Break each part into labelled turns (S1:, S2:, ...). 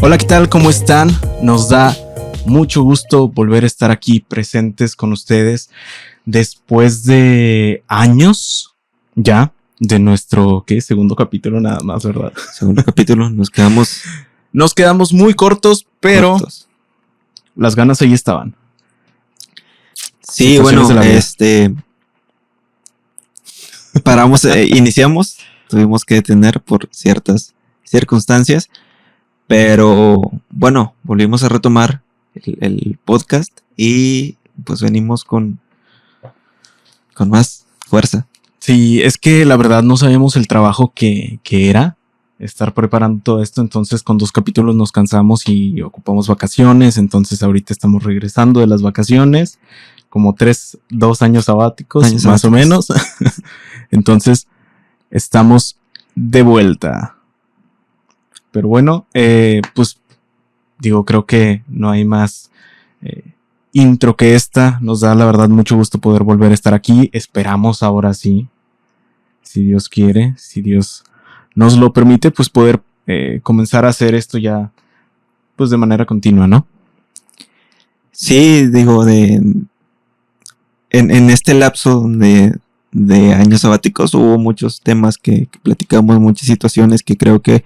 S1: Hola, ¿qué tal? ¿Cómo están? Nos da mucho gusto volver a estar aquí presentes con ustedes después de años ya de nuestro, segundo capítulo nada más, ¿verdad?
S2: Segundo capítulo, nos
S1: quedamos muy cortos, pero
S2: cortos.
S1: Las ganas ahí estaban.
S2: Sí, bueno, paramos, iniciamos, tuvimos que detener por ciertas circunstancias, pero bueno, volvimos a retomar el podcast y pues venimos con más fuerza.
S1: Sí, es que la verdad no sabíamos el trabajo que era estar preparando todo esto, entonces con 2 capítulos nos cansamos y ocupamos vacaciones, entonces ahorita estamos regresando de las vacaciones, como 2 años sabáticos, más o menos. Entonces estamos de vuelta. Pero bueno, pues digo, creo que no hay más intro que esta. Nos da la verdad mucho gusto poder volver a estar aquí. Esperamos ahora sí, si Dios quiere, si Dios nos lo permite, pues poder comenzar a hacer esto ya pues de manera continua, ¿no?
S2: Sí, digo, en este lapso de años sabáticos hubo muchos temas que platicamos, muchas situaciones que creo que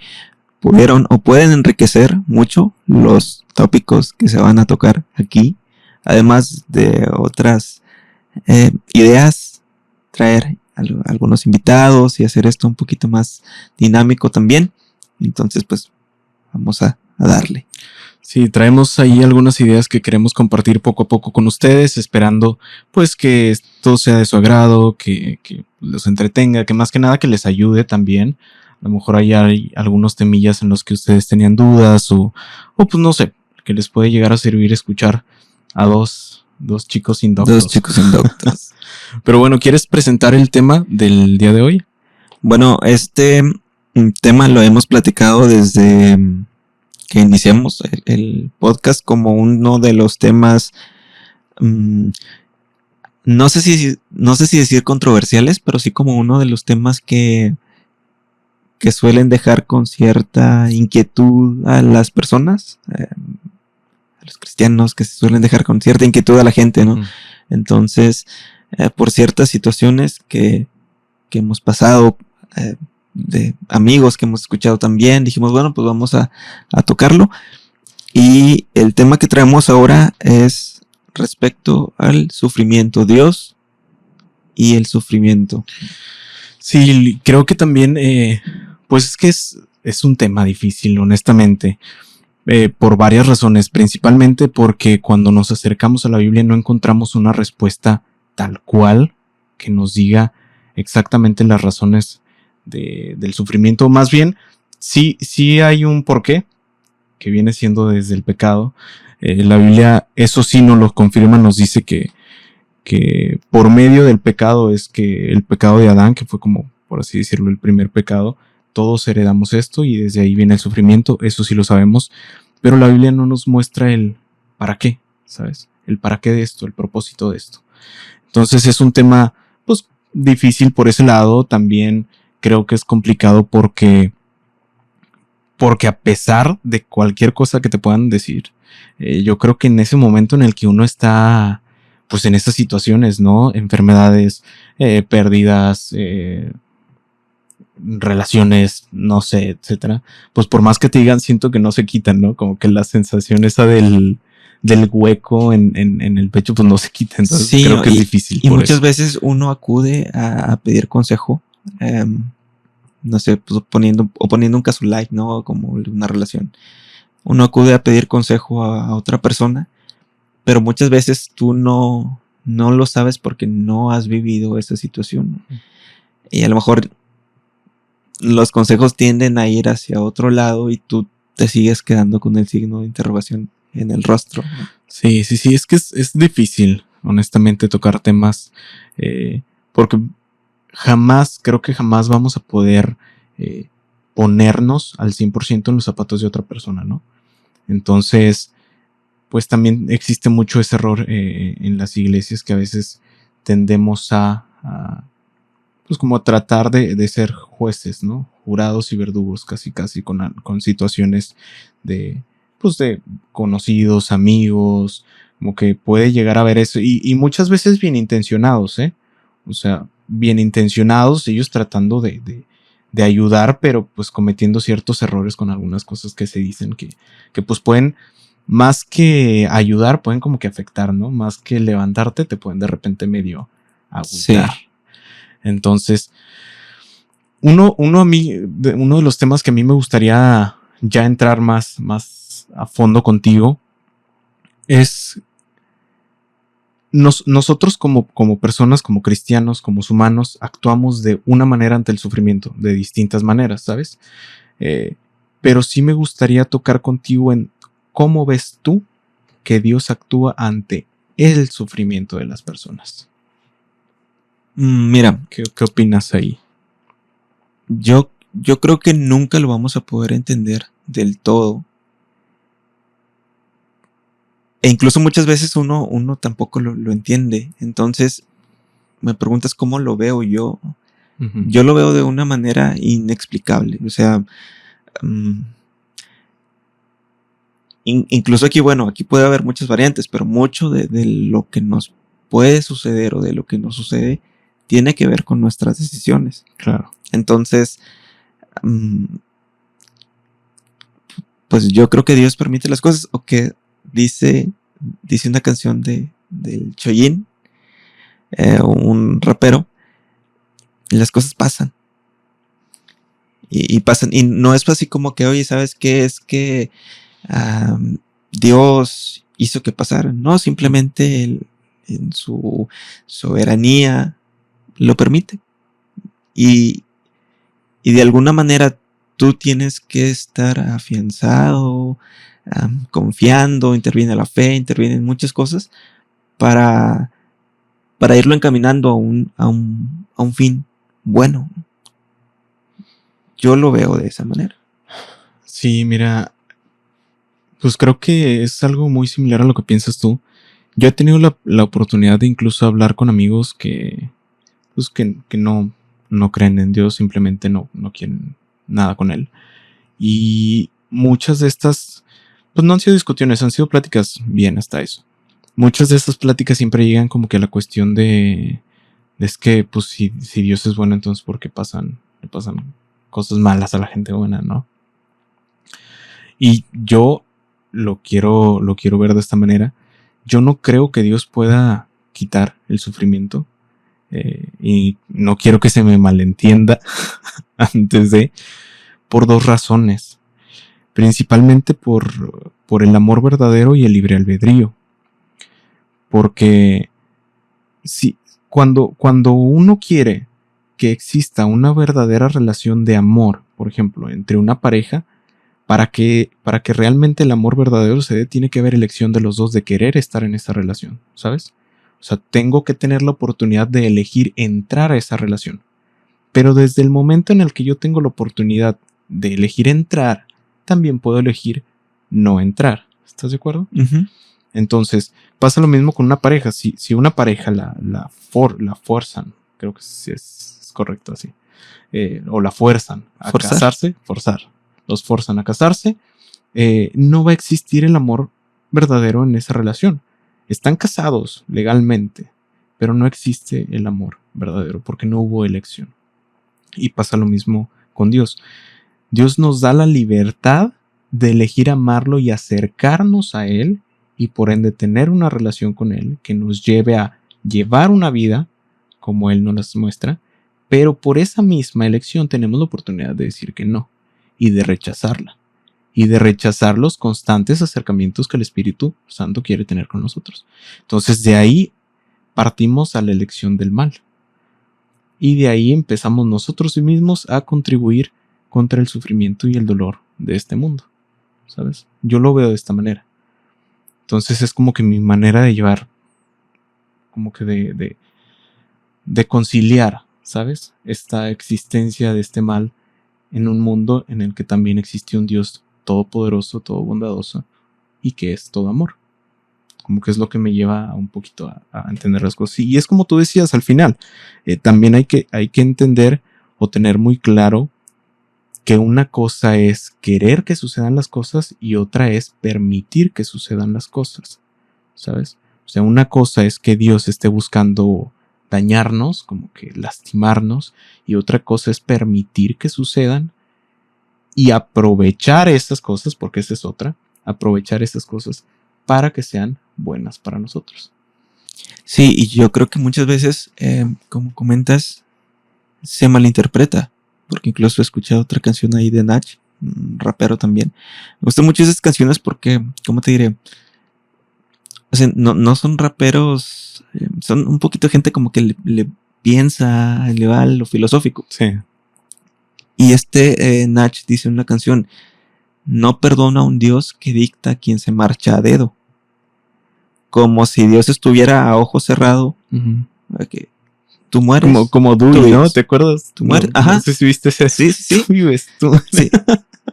S2: pudieron o pueden enriquecer mucho los tópicos que se van a tocar aquí, además de otras ideas, traer algunos invitados y hacer esto un poquito más dinámico también. Entonces pues vamos a darle.
S1: Sí, traemos ahí algunas ideas que queremos compartir poco a poco con ustedes, esperando pues que esto sea de su agrado, que los entretenga, que más que nada que les ayude también. A lo mejor hay algunos temillas en los que ustedes tenían dudas o pues no sé, que les puede llegar a servir escuchar a dos chicos indoctos.
S2: 2 chicos indoctos.
S1: Pero bueno, ¿quieres presentar el tema del día de hoy?
S2: Bueno, este tema lo hemos platicado desde que iniciamos el podcast como uno de los temas, no sé si decir controversiales, pero sí como uno de los temas que suelen dejar con cierta inquietud a las personas, a los cristianos, que se suelen dejar con cierta inquietud a la gente, ¿no? Entonces, por ciertas situaciones que hemos pasado, de amigos que hemos escuchado también, dijimos, bueno, pues vamos a tocarlo. Y el tema que traemos ahora es respecto al sufrimiento, Dios y el sufrimiento.
S1: Sí, creo que también, pues es que es un tema difícil, honestamente, por varias razones, principalmente porque cuando nos acercamos a la Biblia no encontramos una respuesta tal cual que nos diga exactamente las razones del sufrimiento. Más bien, sí hay un porqué que viene siendo desde el pecado. La Biblia, eso sí nos lo confirma, nos dice que por medio del pecado es que el pecado de Adán, que fue como, por así decirlo, el primer pecado, todos heredamos esto y desde ahí viene el sufrimiento, eso sí lo sabemos, pero la Biblia no nos muestra el para qué, ¿sabes? El para qué de esto, el propósito de esto. Entonces es un tema, pues, difícil por ese lado. También creo que es complicado porque a pesar de cualquier cosa que te puedan decir, yo creo que en ese momento en el que uno está, pues en esas situaciones, ¿no? Enfermedades, pérdidas, relaciones, no sé, etcétera, pues por más que te digan, siento que no se quitan, ¿no? Como que la sensación esa del hueco en el pecho, pues no se quita. Entonces sí, creo que es difícil.
S2: Y muchas veces uno acude a pedir consejo, no sé, pues poniendo un caso light, ¿no? Como una relación. Uno acude a pedir consejo a otra persona, pero muchas veces tú no lo sabes porque no has vivido esa situación. Y a lo mejor los consejos tienden a ir hacia otro lado y tú te sigues quedando con el signo de interrogación en el rostro.
S1: Sí, es que es difícil, honestamente, tocar temas, porque creo que jamás vamos a poder ponernos al 100% en los zapatos de otra persona, ¿no? Entonces, pues también existe mucho ese error en las iglesias, que a veces tendemos a pues como a tratar de ser jueces, ¿no? jurados y verdugos, casi con situaciones de, pues de conocidos, amigos, como que puede llegar a ver eso, y muchas veces bien intencionados, o sea, bien intencionados, ellos tratando de ayudar, pero pues cometiendo ciertos errores con algunas cosas que se dicen que pues pueden, más que ayudar, pueden como que afectar, ¿no? Más que levantarte, te pueden de repente medio agüitar.
S2: Sí.
S1: Entonces, uno de los temas que a mí me gustaría ya entrar más a fondo contigo es nosotros como personas, como cristianos, como humanos, actuamos de una manera ante el sufrimiento, de distintas maneras, ¿sabes? Pero sí me gustaría tocar contigo en cómo ves tú que Dios actúa ante el sufrimiento de las personas.
S2: Mira,
S1: ¿Qué opinas ahí?
S2: yo creo que nunca lo vamos a poder entender del todo. E incluso muchas veces uno tampoco lo entiende. Entonces, me preguntas cómo lo veo yo.
S1: Uh-huh.
S2: Yo lo veo de una manera inexplicable. O sea, incluso aquí, bueno, aquí puede haber muchas variantes, pero mucho de lo que nos puede suceder o de lo que nos sucede tiene que ver con nuestras decisiones.
S1: Claro.
S2: Entonces, pues yo creo que Dios permite las cosas, o que dice una canción del Choyin, un rapero, y las cosas pasan. Y pasan, y no es así como que, oye, ¿sabes qué? Es que Dios hizo que pasara. No, simplemente Él, en su soberanía, lo permite. Y de alguna manera tú tienes que estar afianzado, confiando, interviene la fe, intervienen muchas cosas para irlo encaminando a un fin bueno. Yo lo veo de esa manera.
S1: Sí, mira, pues creo que es algo muy similar a lo que piensas tú. Yo he tenido la oportunidad de incluso hablar con amigos que no creen en Dios, simplemente no quieren nada con él. Y muchas de estas, pues no han sido discusiones, han sido pláticas bien hasta eso. Muchas de estas pláticas siempre llegan como que a la cuestión de es que, pues si Dios es bueno, entonces ¿por qué le pasan cosas malas a la gente buena, no? Y yo lo quiero ver de esta manera. Yo no creo que Dios pueda quitar el sufrimiento. Y no quiero que se me malentienda por dos razones. Principalmente por el amor verdadero y el libre albedrío. Porque cuando uno quiere que exista una verdadera relación de amor, por ejemplo, entre una pareja, para que realmente el amor verdadero se dé, tiene que haber elección de los dos de querer estar en esa relación, ¿sabes? O sea, tengo que tener la oportunidad de elegir entrar a esa relación. Pero desde el momento en el que yo tengo la oportunidad de elegir entrar, también puedo elegir no entrar. ¿Estás de acuerdo?
S2: Uh-huh.
S1: Entonces, pasa lo mismo con una pareja. Si una pareja la fuerzan, creo que sí es correcto así, o la fuerzan a casarse, los forzan a casarse, no va a existir el amor verdadero en esa relación. Están casados legalmente, pero no existe el amor verdadero porque no hubo elección. Y pasa lo mismo con Dios. Dios nos da la libertad de elegir amarlo y acercarnos a Él, y por ende tener una relación con Él que nos lleve a llevar una vida como Él nos las muestra, pero por esa misma elección tenemos la oportunidad de decir que no y de rechazarla. Y de rechazar los constantes acercamientos que el Espíritu Santo quiere tener con nosotros. Entonces de ahí partimos a la elección del mal. Y de ahí empezamos nosotros mismos a contribuir contra el sufrimiento y el dolor de este mundo. ¿Sabes? Yo lo veo de esta manera. Entonces es como que mi manera de llevar, como que de conciliar, ¿sabes? Esta existencia de este mal en un mundo en el que también existe un Dios todopoderoso, todo bondadoso, y que es todo amor. Como que es lo que me lleva un poquito a entender las cosas. Y es como tú decías al final, también hay que entender o tener muy claro que una cosa es querer que sucedan las cosas y otra es permitir que sucedan las cosas, ¿sabes? O sea, una cosa es que Dios esté buscando dañarnos, como que lastimarnos, y otra cosa es permitir que sucedan y aprovechar estas cosas, porque esa es otra, aprovechar estas cosas para que sean buenas para nosotros.
S2: Sí, y yo creo que muchas veces, como comentas, se malinterpreta, porque incluso he escuchado otra canción ahí de Nach, un rapero también. Me gustan mucho esas canciones porque, ¿cómo te diré? O sea, no son raperos, son un poquito gente como que le piensa, le va a lo filosófico.
S1: Sí.
S2: Y Nach dice en una canción, no perdona a un Dios que dicta a quien se marcha a dedo. Como si Dios estuviera a ojo cerrado, que tú mueres.
S1: Como Dewey, ¿no? ¿Te acuerdas?
S2: Tú mueres.
S1: No,
S2: Ajá.
S1: No sé si viste ese.
S2: Sí.
S1: Tú vives, tú.
S2: Sí.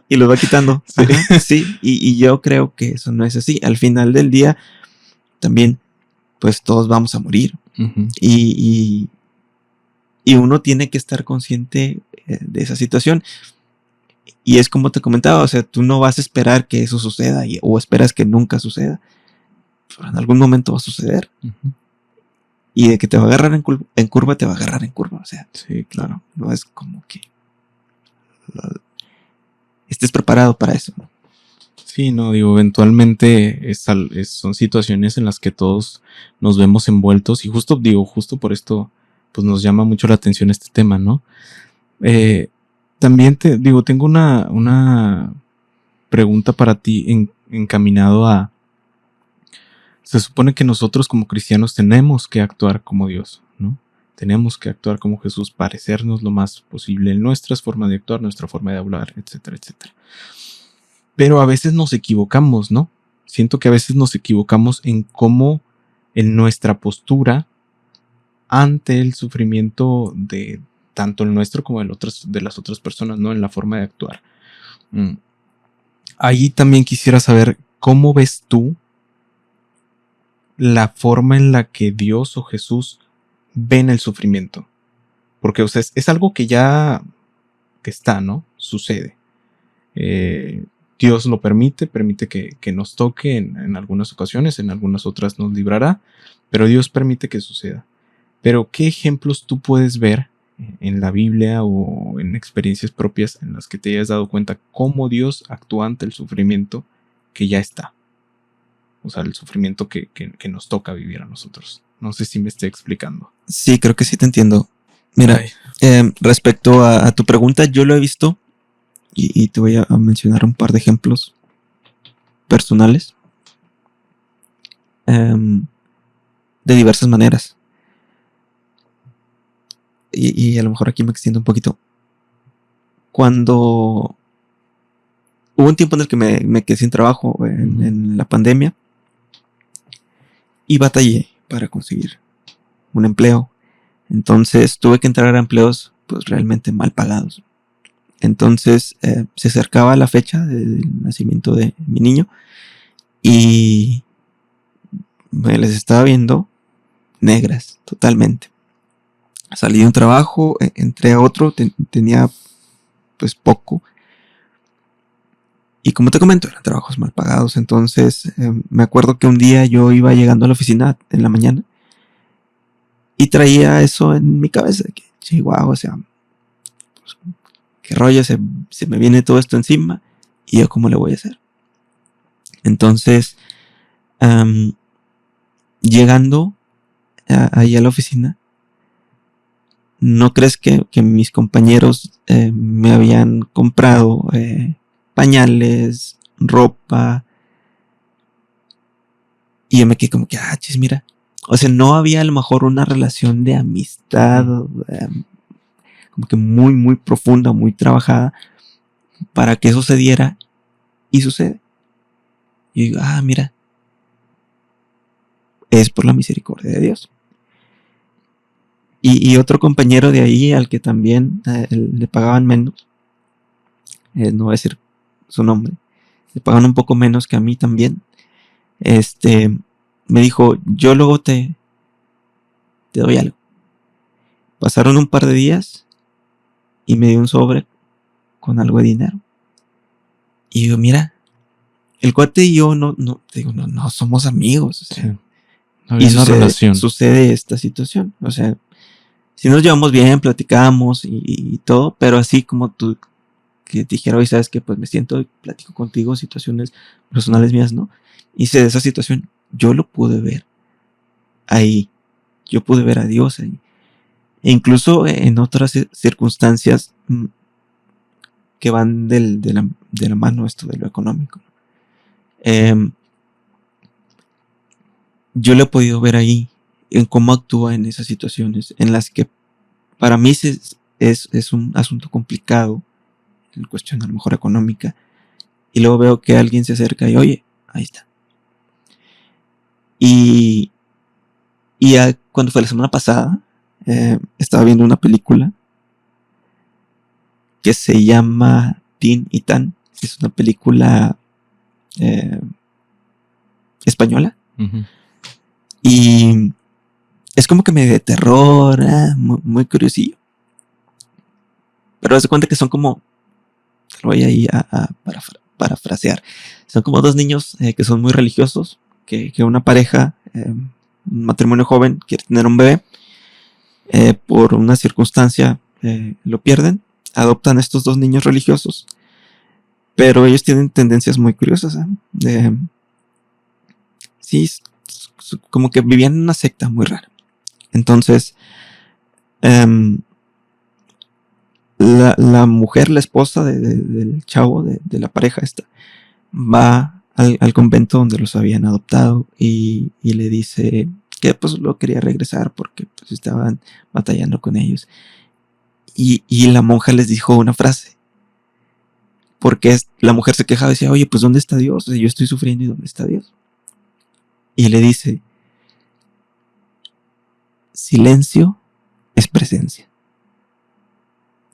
S2: Y los va quitando.
S1: Sí.
S2: Ajá, sí. Y yo creo que eso no es así. Al final del día, también, pues todos vamos a morir. Y uno tiene que estar consciente de esa situación. Y es como te comentaba, o sea, tú no vas a esperar que eso suceda o esperas que nunca suceda. Pero en algún momento va a suceder. Y de que te va a agarrar en curva, te va a agarrar en curva. O sea,
S1: sí, claro.
S2: No es como que estés preparado para eso, ¿no?
S1: Sí, no, digo, eventualmente son situaciones en las que todos nos vemos envueltos y justo por esto, pues nos llama mucho la atención este tema, ¿no? También tengo una pregunta para ti encaminado a... Se supone que nosotros como cristianos tenemos que actuar como Dios, ¿no? Tenemos que actuar como Jesús, parecernos lo más posible en nuestras formas de actuar, nuestra forma de hablar, etcétera, etcétera. Pero a veces nos equivocamos, ¿no? Siento que a veces nos equivocamos en cómo, en nuestra postura ante el sufrimiento de tanto el nuestro como de las otras personas, ¿no? En la forma de actuar. Ahí también quisiera saber cómo ves tú la forma en la que Dios o Jesús ven el sufrimiento. Porque, o sea, es algo que ya que está, ¿no? Sucede. Dios lo permite que nos toque en algunas ocasiones, en algunas otras nos librará, pero Dios permite que suceda. Pero, ¿qué ejemplos tú puedes ver en la Biblia o en experiencias propias en las que te hayas dado cuenta cómo Dios actúa ante el sufrimiento que ya está? O sea, el sufrimiento que nos toca vivir a nosotros. No sé si me estoy explicando.
S2: Sí, creo que sí te entiendo. Mira, respecto a tu pregunta, yo lo he visto y te voy a mencionar un par de ejemplos personales de diversas maneras. Y a lo mejor aquí me extiendo un poquito. Cuando hubo un tiempo en el que me quedé sin trabajo en la pandemia y batallé para conseguir un empleo. Entonces tuve que entrar a empleos pues realmente mal pagados. Entonces se acercaba la fecha del nacimiento de mi niño y me les estaba viendo negras totalmente. Salí de un trabajo, entré a otro, tenía pues poco. Y como te comento, eran trabajos mal pagados. Entonces me acuerdo que un día yo iba llegando a la oficina en la mañana y traía eso en mi cabeza, que chihuahua, o sea, pues, qué rollo, se me viene todo esto encima y yo cómo le voy a hacer. Entonces, llegando ahí a la oficina, ¿no crees que mis compañeros me habían comprado pañales, ropa? Y yo me quedé como que, chis, mira. O sea, no había a lo mejor una relación de amistad como que muy, muy profunda, muy trabajada para que eso se diera y sucede. Y digo, mira, es por la misericordia de Dios. Y otro compañero de ahí al que también le pagaban menos, no voy a decir su nombre, le pagaban un poco menos que a mí también, me dijo, yo luego te doy algo. Pasaron un par de días y me dio un sobre con algo de dinero. Y digo, mira, el cuate y yo no somos amigos. O sea,
S1: Sí. No había una relación.
S2: Sucede esta situación. O sea, si nos llevamos bien, platicamos y todo, pero así como tú que te dijera, hoy sabes que pues me siento y platico contigo situaciones personales mías, ¿no? Hice de esa situación, yo lo pude ver ahí. Yo pude ver a Dios ahí. E incluso en otras circunstancias que van de la mano esto de lo económico. Yo lo he podido ver ahí, en cómo actúa en esas situaciones, en las que para mí es un asunto complicado, en cuestión a lo mejor económica, y luego veo que alguien se acerca y oye, ahí está. Y cuando fue la semana pasada, estaba viendo una película que se llama Tin y Tan. Es una película española.
S1: Uh-huh.
S2: Y es como que medio de terror, muy, muy curiosillo. Pero haz de cuenta que son como, lo voy ahí a parafrasear, son como dos niños que son muy religiosos, que una pareja, un matrimonio joven, quiere tener un bebé, por una circunstancia lo pierden, adoptan a estos dos niños religiosos, pero ellos tienen tendencias muy curiosas. Sí, como que vivían en una secta muy rara. Entonces, la mujer, la esposa del chavo, de la pareja esta, va al convento donde los habían adoptado y le dice que pues lo quería regresar porque pues estaban batallando con ellos. Y la monja les dijo una frase. Porque la mujer se quejaba y decía, oye, pues ¿dónde está Dios? O sea, yo estoy sufriendo y ¿dónde está Dios? Y le dice, silencio es presencia.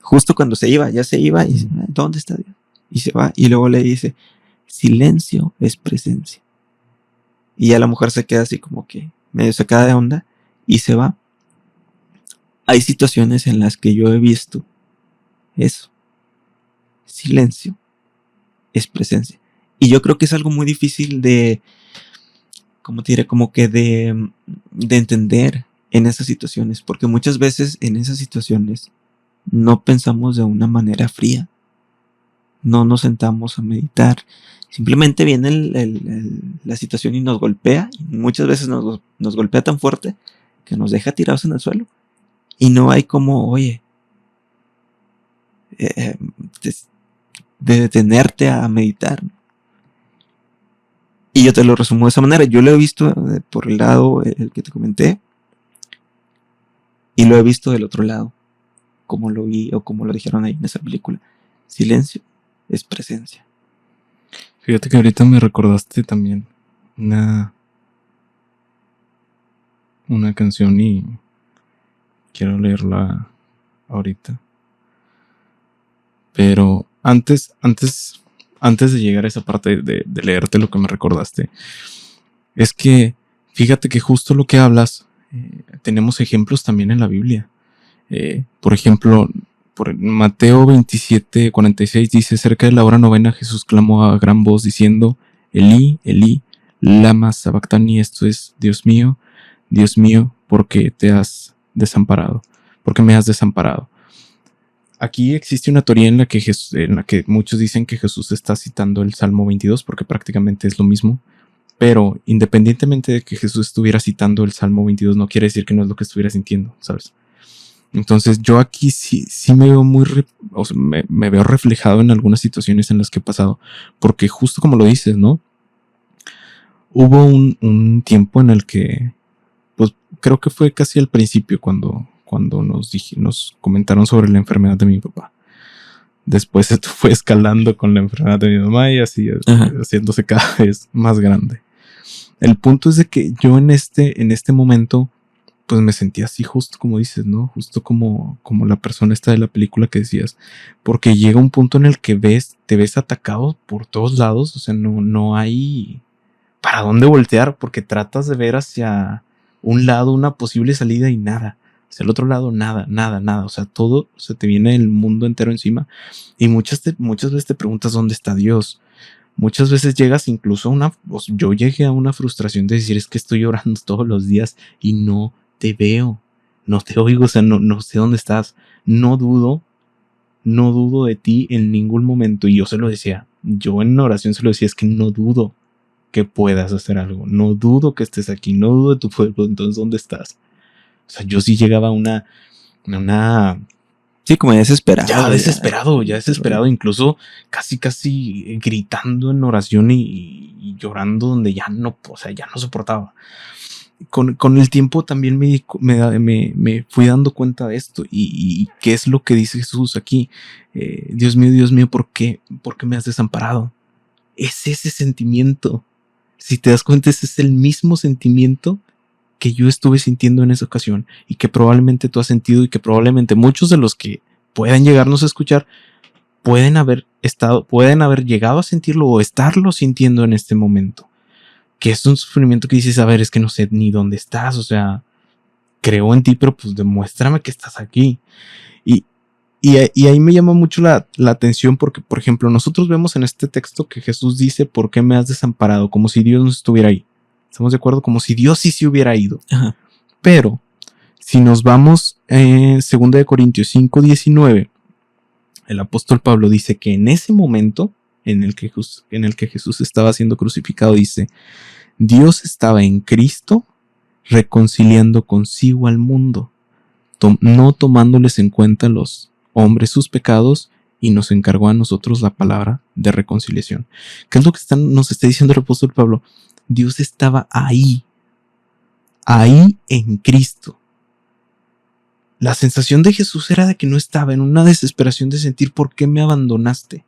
S2: Justo cuando se iba, ya se iba y dice, ¿dónde está Dios? Y se va y luego le dice, silencio es presencia. Y ya la mujer se queda así como que medio sacada de onda y se va. Hay situaciones en las que yo he visto eso. Silencio es presencia. Y yo creo que es algo muy difícil de, ¿cómo te diré? Como que de entender en esas situaciones. Porque muchas veces en esas situaciones no pensamos de una manera fría. No nos sentamos a meditar. Simplemente viene la situación y nos golpea. Y muchas veces nos golpea tan fuerte que nos deja tirados en el suelo. Y no hay como, oye, de detenerte a meditar. Y yo te lo resumo de esa manera. Yo lo he visto por el lado el que te comenté. Y lo he visto del otro lado. Como lo vi o como lo dijeron ahí en esa película. Silencio es presencia.
S1: Fíjate que ahorita me recordaste también una canción y quiero leerla ahorita. Pero antes de llegar a esa parte de leerte lo que me recordaste, es que fíjate que justo lo que hablas, tenemos ejemplos también en la Biblia. Por ejemplo, por Mateo 27:46 dice, cerca de la hora novena Jesús clamó a gran voz diciendo, Elí, Elí, lama sabactani, esto es, Dios mío, ¿por qué te has desamparado? ¿Por qué me has desamparado? Aquí existe una teoría en la que muchos dicen que Jesús está citando el Salmo 22 porque prácticamente es lo mismo. Pero independientemente de que Jesús estuviera citando el Salmo 22, no quiere decir que no es lo que estuviera sintiendo, ¿sabes? Entonces yo aquí sí me veo me veo reflejado en algunas situaciones en las que he pasado. Porque justo como lo dices, ¿no? Hubo un tiempo en el que, pues creo que fue casi al principio cuando nos comentaron sobre la enfermedad de mi papá. Después esto fue escalando con la enfermedad de mi mamá y así haciéndose cada vez más grande. El punto es de que yo en este momento pues me sentía así justo como dices, ¿no? Justo como la persona esta de la película que decías. Porque llega un punto en el que te ves atacado por todos lados. O sea, no hay para dónde voltear porque tratas de ver hacia un lado una posible salida y nada. Hacia el otro lado, nada, nada, nada. O sea, todo se te viene el mundo entero encima. Y muchas veces te preguntas dónde está Dios. Muchas veces llegas incluso a yo llegué a una frustración de decir, es que estoy orando todos los días y no te veo, no te oigo, o sea, no sé dónde estás. No dudo de ti en ningún momento. Y yo se lo decía, yo en oración se lo decía, es que no dudo que puedas hacer algo, no dudo que estés aquí, no dudo de tu pueblo, entonces ¿dónde estás? O sea, yo sí llegaba a una
S2: Sí, como desesperado.
S1: ya desesperado, incluso casi gritando en oración y llorando donde ya no, o sea, ya no soportaba. Con el tiempo también me fui dando cuenta de esto y qué es lo que dice Jesús aquí. Dios mío, ¿por qué me has desamparado? Es ese sentimiento. Si te das cuenta, ese es el mismo sentimiento que yo estuve sintiendo en esa ocasión y que probablemente tú has sentido y que probablemente muchos de los que puedan llegarnos a escuchar pueden haber llegado a sentirlo o estarlo sintiendo en este momento. Que es un sufrimiento que dices, a ver, es que no sé ni dónde estás, o sea, creo en ti, pero pues demuéstrame que estás aquí. Y ahí me llama mucho la atención porque, por ejemplo, nosotros vemos en este texto que Jesús dice, ¿por qué me has desamparado? Como si Dios no estuviera ahí. ¿Estamos de acuerdo? Como si Dios sí se hubiera ido.
S2: Ajá.
S1: Pero, si nos vamos en 2 Corintios 5:19, el apóstol Pablo dice que en ese momento en el que Jesús estaba siendo crucificado, dice, Dios estaba en Cristo reconciliando consigo al mundo, no tomándoles en cuenta los hombres sus pecados, y nos encargó a nosotros la palabra de reconciliación. ¿Qué es lo que nos está diciendo el apóstol Pablo? Dios estaba ahí en Cristo. La sensación de Jesús era de que no estaba, en una desesperación de sentir ¿por qué me abandonaste?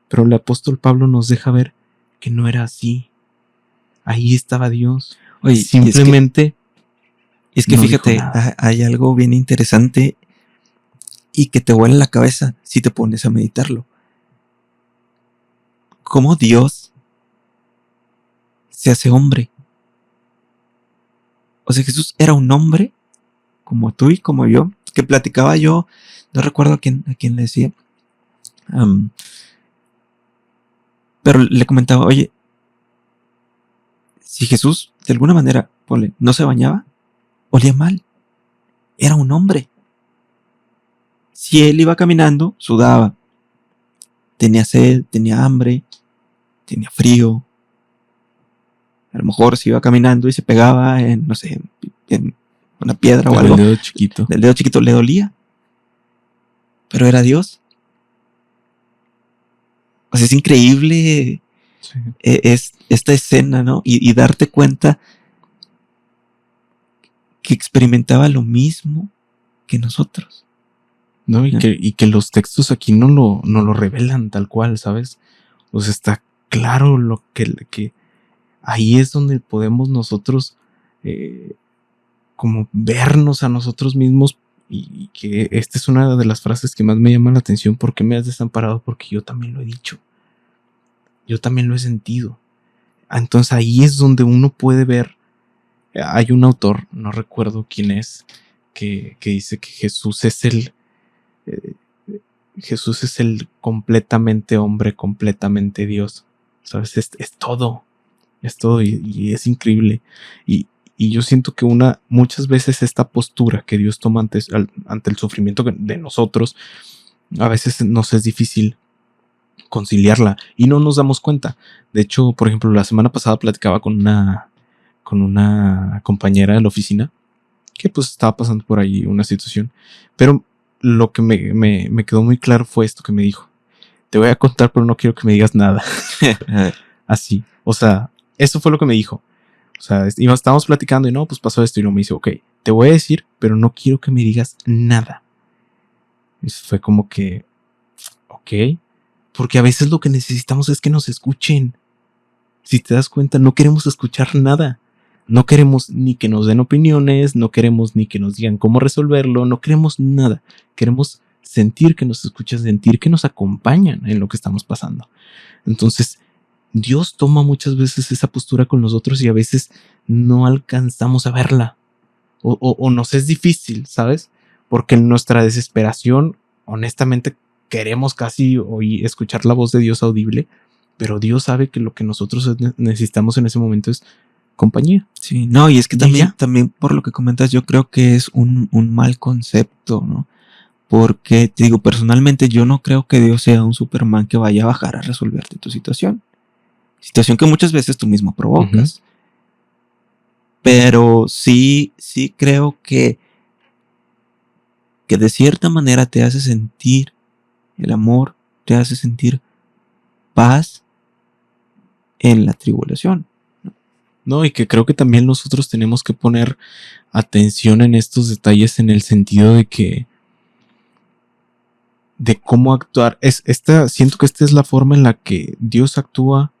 S1: Pero el apóstol Pablo nos deja ver que no era así. Ahí estaba Dios.
S2: Oye,
S1: simplemente
S2: es que no fíjate, hay algo bien interesante y que te vuela la cabeza si te pones a meditarlo. ¿Cómo Dios se hace hombre? O sea, Jesús era un hombre como tú y como yo, que platicaba yo, no recuerdo a quién le decía, pero le comentaba, oye, si Jesús de alguna manera, no se bañaba, olía mal, era un hombre. Si él iba caminando, sudaba, tenía sed, tenía hambre, tenía frío. A lo mejor si iba caminando y se pegaba en, no sé, en una piedra o algo.
S1: Del dedo chiquito
S2: le dolía. Pero era Dios. O sea, es increíble, sí, es esta escena, ¿no? Y darte cuenta que experimentaba lo mismo que nosotros.
S1: No, y que los textos aquí no lo revelan tal cual, ¿sabes? O sea, está claro lo que ahí es donde podemos nosotros como vernos a nosotros mismos, y que esta es una de las frases que más me llama la atención. ¿Por qué me has desamparado? Porque yo también lo he dicho, yo también lo he sentido. Entonces ahí es donde uno puede ver. Hay un autor, no recuerdo quién es, que dice que Jesús es el completamente hombre, completamente Dios, ¿sabes? Es todo y es increíble. Y yo siento que muchas veces esta postura que Dios toma ante el sufrimiento de nosotros, a veces nos es difícil conciliarla y no nos damos cuenta. De hecho, por ejemplo, la semana pasada platicaba con una compañera de la oficina que pues estaba pasando por ahí una situación, pero lo que me quedó muy claro fue esto que me dijo: te voy a contar, pero no quiero que me digas nada. Así, o sea, eso fue lo que me dijo. O sea, estábamos platicando y no, pues pasó esto, y luego me dice, ok, te voy a decir, pero no quiero que me digas nada. Y fue como que, ok, porque a veces lo que necesitamos es que nos escuchen. Si te das cuenta, no queremos escuchar nada. No queremos ni que nos den opiniones, no queremos ni que nos digan cómo resolverlo, no queremos nada. Queremos sentir que nos escuchan, sentir que nos acompañan en lo que estamos pasando. Entonces, Dios toma muchas veces esa postura con nosotros y a veces no alcanzamos a verla. o nos es difícil, ¿sabes? Porque en nuestra desesperación, honestamente, queremos casi escuchar la voz de Dios audible, pero Dios sabe que lo que nosotros necesitamos en ese momento es compañía.
S2: Sí, no, y es que también por lo que comentas, yo creo que es un mal concepto, ¿no? Porque, te digo, personalmente yo no creo que Dios sea un Superman que vaya a bajar a resolverte tu situación. Situación que muchas veces tú mismo provocas. Pero sí creo que de cierta manera te hace sentir el amor, te hace sentir paz en la tribulación.
S1: No, y que creo que también nosotros tenemos que poner atención en estos detalles en el sentido de cómo actuar. Siento que esta es la forma en la que Dios actúa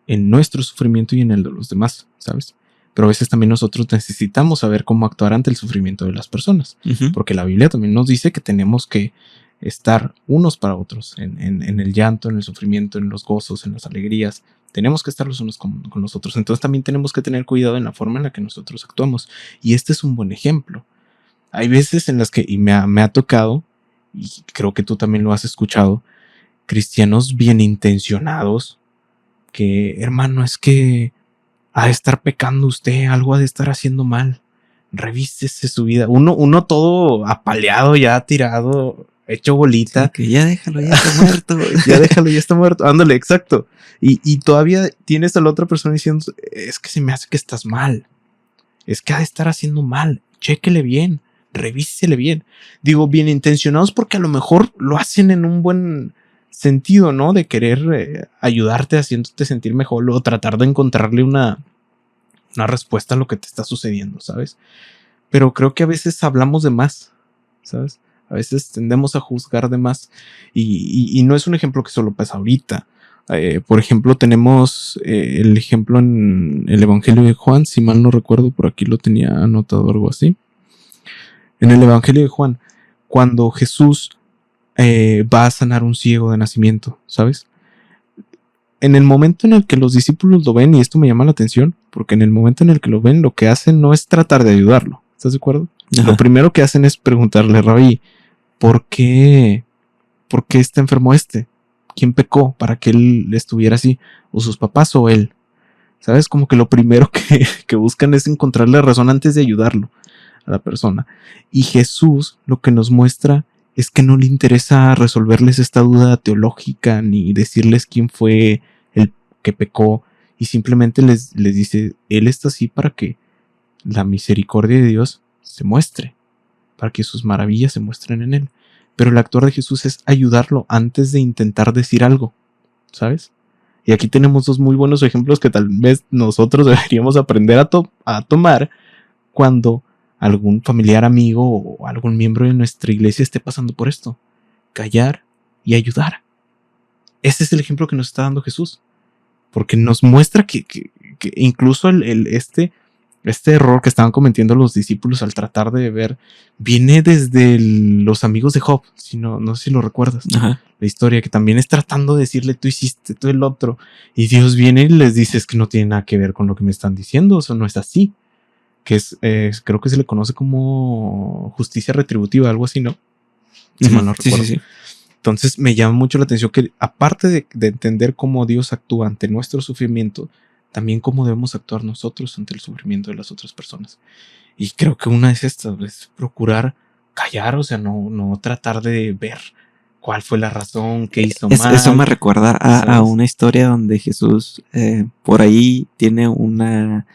S1: en nuestro sufrimiento y en el de los demás, ¿sabes? Pero a veces también nosotros necesitamos saber cómo actuar ante el sufrimiento de las personas, porque la Biblia también nos dice que tenemos que estar unos para otros en el llanto, en el sufrimiento, en los gozos, en las alegrías. Tenemos que estar los unos con los otros. Entonces también tenemos que tener cuidado en la forma en la que nosotros actuamos. Y este es un buen ejemplo. Hay veces en las que, y me ha tocado, y creo que tú también lo has escuchado, cristianos bien intencionados, que, hermano, es que ha de estar pecando usted, algo ha de estar haciendo mal. Revístese su vida. Uno todo apaleado, ya tirado, hecho bolita.
S2: Sí, que ya déjalo, ya está muerto.
S1: Ya déjalo, ya está muerto. Ándale, exacto. Y todavía tienes a la otra persona diciendo, es que se me hace que estás mal. Es que ha de estar haciendo mal. Chéquele bien, revísele bien. Digo, bien intencionados porque a lo mejor lo hacen en un buen sentido, ¿no? De querer ayudarte, haciéndote sentir mejor o tratar de encontrarle una respuesta a lo que te está sucediendo, ¿sabes? Pero creo que a veces hablamos de más, ¿sabes? A veces tendemos a juzgar de más y no es un ejemplo que solo pasa ahorita. Por ejemplo, tenemos el ejemplo en el Evangelio de Juan, si mal no recuerdo, por aquí lo tenía anotado algo así. En el Evangelio de Juan, cuando Jesús va a sanar un ciego de nacimiento, ¿sabes? En el momento en el que los discípulos lo ven, y esto me llama la atención, porque en el momento en el que lo ven, lo que hacen no es tratar de ayudarlo, ¿estás de acuerdo? Ajá. Lo primero que hacen es preguntarle, Rabí, ¿por qué está enfermo este? ¿Quién pecó para que él estuviera así? ¿O sus papás o él? ¿Sabes? Como que lo primero que buscan es encontrarle razón antes de ayudarlo a la persona. Y Jesús lo que nos muestra es que no le interesa resolverles esta duda teológica ni decirles quién fue el que pecó, y simplemente les dice, Él está así para que la misericordia de Dios se muestre, para que sus maravillas se muestren en Él. Pero el actuar de Jesús es ayudarlo antes de intentar decir algo, ¿sabes? Y aquí tenemos dos muy buenos ejemplos que tal vez nosotros deberíamos aprender a tomar cuando algún familiar, amigo o algún miembro de nuestra iglesia esté pasando por esto. Callar y ayudar. Ese es el ejemplo que nos está dando Jesús. Porque nos muestra que incluso este error que estaban cometiendo los discípulos al tratar de ver, viene desde los amigos de Job, no sé si lo recuerdas. Ajá. La historia que también es tratando de decirle, tú hiciste, tú el otro. Y Dios viene y les dice, es que no tiene nada que ver con lo que me están diciendo, eso no es así. Que es, creo que se le conoce como justicia retributiva, algo así, ¿no? Si mal no recuerdo. Sí. Entonces me llama mucho la atención que, aparte de entender cómo Dios actúa ante nuestro sufrimiento, también cómo debemos actuar nosotros ante el sufrimiento de las otras personas. Y creo que una es esta, es procurar callar, o sea, no tratar de ver cuál fue la razón, qué hizo mal.
S2: Eso me recuerda a una historia donde Jesús por ahí tiene una,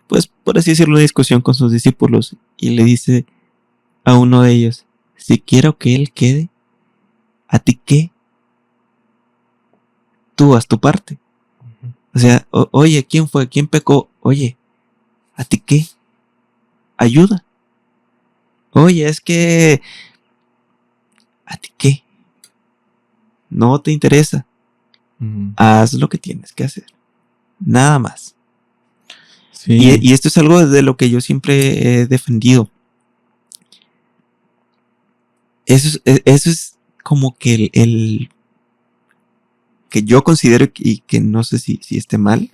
S2: pues por así decirlo, una discusión con sus discípulos y le dice a uno de ellos, si quiero que él quede, ¿a ti qué? Tú haz tu parte. O sea, oye, ¿quién fue? ¿Quién pecó? Oye, ¿a ti qué? Ayuda. Oye, es que ¿a ti qué? No te interesa. Haz lo que tienes que hacer. Nada más. Sí. Y esto es algo de lo que yo siempre he defendido. Eso es como que el que yo considero y que no sé si esté mal,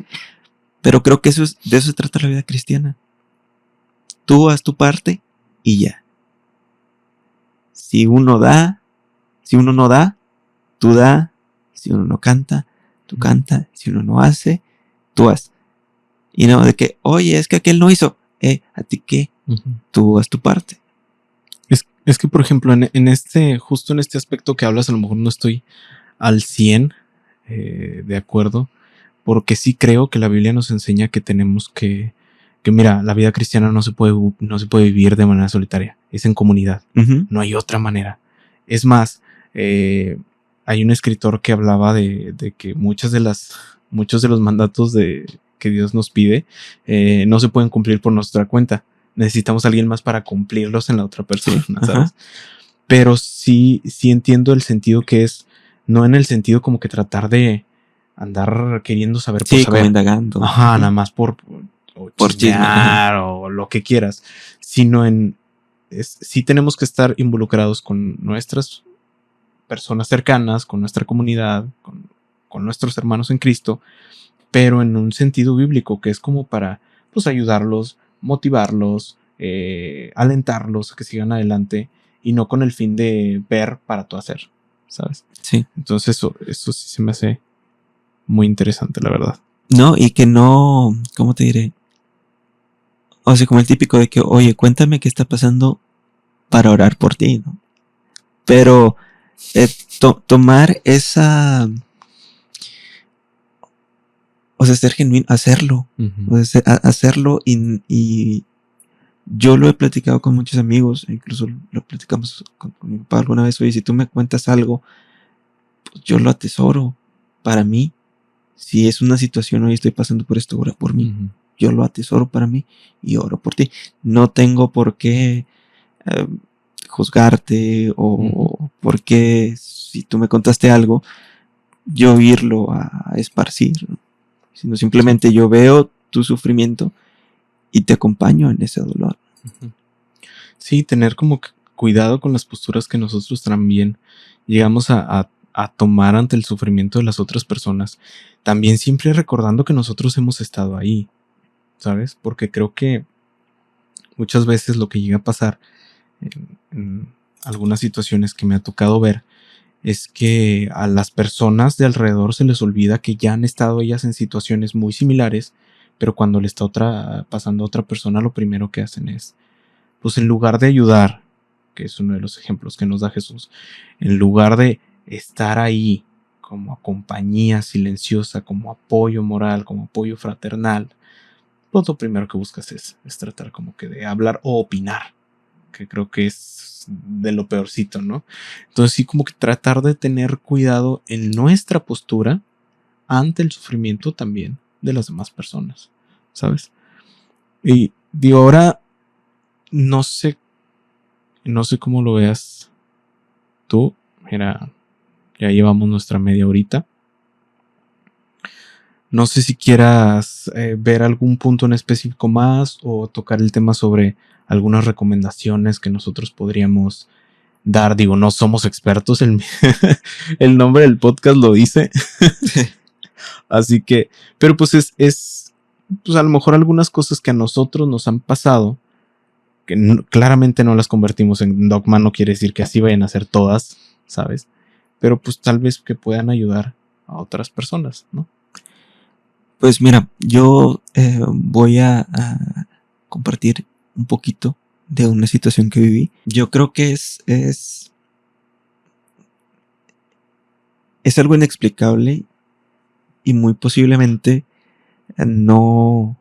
S2: pero creo que de eso se trata la vida cristiana. tú haz tu parte y ya. Si uno no da, tú da. Si uno no canta, tú canta. Si uno no hace, tú haz. Y no de que, oye, es que aquel no hizo. ¿A ti qué? Tú haz tu parte.
S1: Es que, por ejemplo, justo en este aspecto que hablas, a lo mejor no estoy al 100 de acuerdo, porque sí creo que la Biblia nos enseña que tenemos que mira, la vida cristiana no se puede vivir de manera solitaria, es en comunidad, no hay otra manera. Es más, hay un escritor que hablaba de que muchos de los mandatos que Dios nos pide no se pueden cumplir por nuestra cuenta. Necesitamos a alguien más para cumplirlos en la otra persona, ¿sabes? Pero sí entiendo el sentido que es, no en el sentido como que tratar de andar queriendo saber por saber.
S2: Como indagando.
S1: Ajá, nada más por chismear o lo que quieras, sino sí tenemos que estar involucrados con nuestras personas cercanas, con nuestra comunidad, con nuestros hermanos en Cristo, pero en un sentido bíblico, que es como para pues ayudarlos, motivarlos, alentarlos a que sigan adelante y no con el fin de ver para tú hacer, ¿sabes?
S2: Sí.
S1: Entonces eso sí se me hace muy interesante, la verdad.
S2: No, y que no, ¿cómo te diré? O sea, como el típico de que, oye, cuéntame qué está pasando para orar por ti, ¿no? Pero tomar esa... O sea, ser genuino, hacerlo. O sea, hacerlo y yo lo he platicado con muchos amigos, incluso lo platicamos con mi papá alguna vez. Oye, si tú me cuentas algo, pues yo lo atesoro para mí. Si es una situación, hoy estoy pasando por esto, ora por mí. Yo lo atesoro para mí y oro por ti. No tengo por qué juzgarte o por qué, si tú me contaste algo, yo irlo a esparcir, ¿no? Sino simplemente yo veo tu sufrimiento y te acompaño en ese dolor.
S1: Sí, tener como cuidado con las posturas que nosotros también llegamos a tomar ante el sufrimiento de las otras personas. También siempre recordando que nosotros hemos estado ahí, ¿sabes? Porque creo que muchas veces lo que llega a pasar en algunas situaciones que me ha tocado ver es que a las personas de alrededor se les olvida que ya han estado ellas en situaciones muy similares, pero cuando le está pasando a otra persona, lo primero que hacen es, pues en lugar de ayudar, que es uno de los ejemplos que nos da Jesús, en lugar de estar ahí como compañía silenciosa, como apoyo moral, como apoyo fraternal, pues lo primero que buscas es tratar como que de hablar o opinar, que creo que es de lo peorcito, ¿no? Entonces sí, como que tratar de tener cuidado en nuestra postura ante el sufrimiento también de las demás personas, ¿sabes? Y digo, ahora no sé cómo lo veas tú. Mira, ya llevamos nuestra media horita. No sé si quieras ver algún punto en específico más o tocar el tema sobre algunas recomendaciones que nosotros podríamos dar. Digo, no somos expertos, el nombre del podcast lo dice. Así que, pero pues es pues a lo mejor algunas cosas que a nosotros nos han pasado, que claramente no las convertimos en dogma, no quiere decir que así vayan a ser todas, ¿sabes? Pero pues tal vez que puedan ayudar a otras personas, ¿no?
S2: Pues mira, yo voy a compartir un poquito de una situación que viví. Yo creo que es algo inexplicable y muy posiblemente no...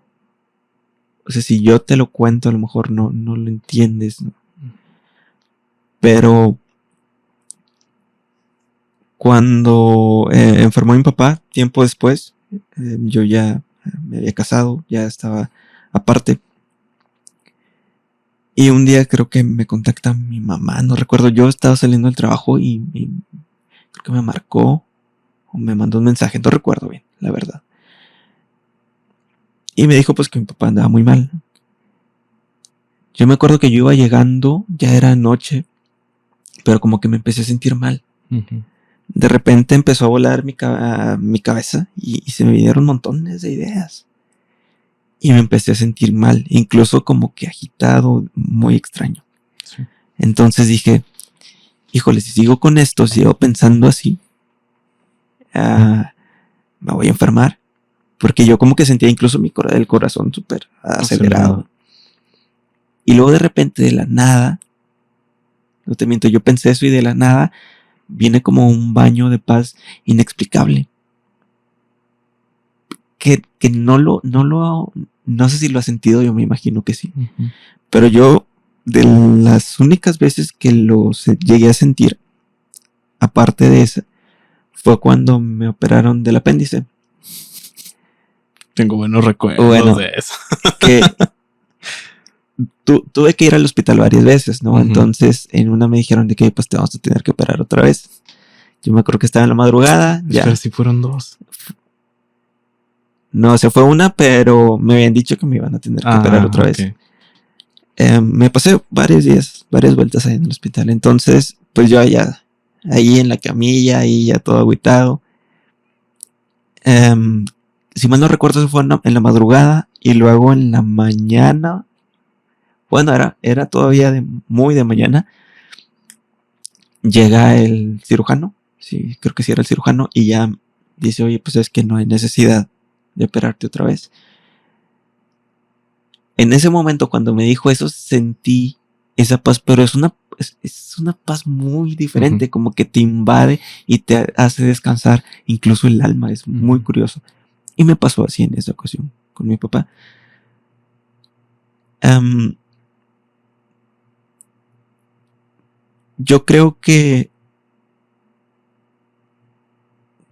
S2: O sea, si yo te lo cuento, a lo mejor no lo entiendes, ¿no? Pero cuando enfermó mi papá, tiempo después, yo ya me había casado, ya estaba aparte. Y un día creo que me contacta mi mamá, no recuerdo, yo estaba saliendo del trabajo y creo que me marcó o me mandó un mensaje, no recuerdo bien, la verdad. Y me dijo pues que mi papá andaba muy mal. Yo me acuerdo que yo iba llegando, ya era noche, pero como que me empecé a sentir mal. De repente empezó a volar mi cabeza y se me vinieron montones de ideas. Y me empecé a sentir mal, incluso como que agitado, muy extraño.
S1: Sí.
S2: Entonces dije, híjole, si sigo con esto, sigo pensando así, me voy a enfermar. Porque yo como que sentía incluso el corazón súper acelerado. Y luego de repente, de la nada, no te miento, yo pensé eso y de la nada viene como un baño de paz inexplicable. Que no sé si lo has sentido, yo me imagino que sí.
S1: Uh-huh.
S2: Pero yo, de las únicas veces que llegué a sentir, aparte de esa, fue cuando me operaron del apéndice.
S1: Tengo buenos recuerdos de eso.
S2: Que tuve que ir al hospital varias veces, ¿no? Uh-huh. Entonces, en una me dijeron de que pues te vamos a tener que operar otra vez. Yo me acuerdo que estaba en la madrugada.
S1: Pero si fueron 2.
S2: No, se fue una, pero me habían dicho que me iban a tener que operar otra vez. Me pasé varias vueltas ahí en el hospital. Entonces, pues yo ya ahí en la camilla, ahí ya todo agüitado. Si mal no recuerdo, se fue en la madrugada y luego en la mañana. Bueno, era todavía muy de mañana. Llega el cirujano. Sí, creo que sí era el cirujano. Y ya dice, oye, pues es que no hay necesidad de operarte otra vez. En ese momento, cuando me dijo eso, sentí esa paz, pero es una paz muy diferente, uh-huh. Como que te invade y te hace descansar incluso el alma. Es uh-huh. Muy curioso. Y me pasó así en esa ocasión con mi papá. Yo creo que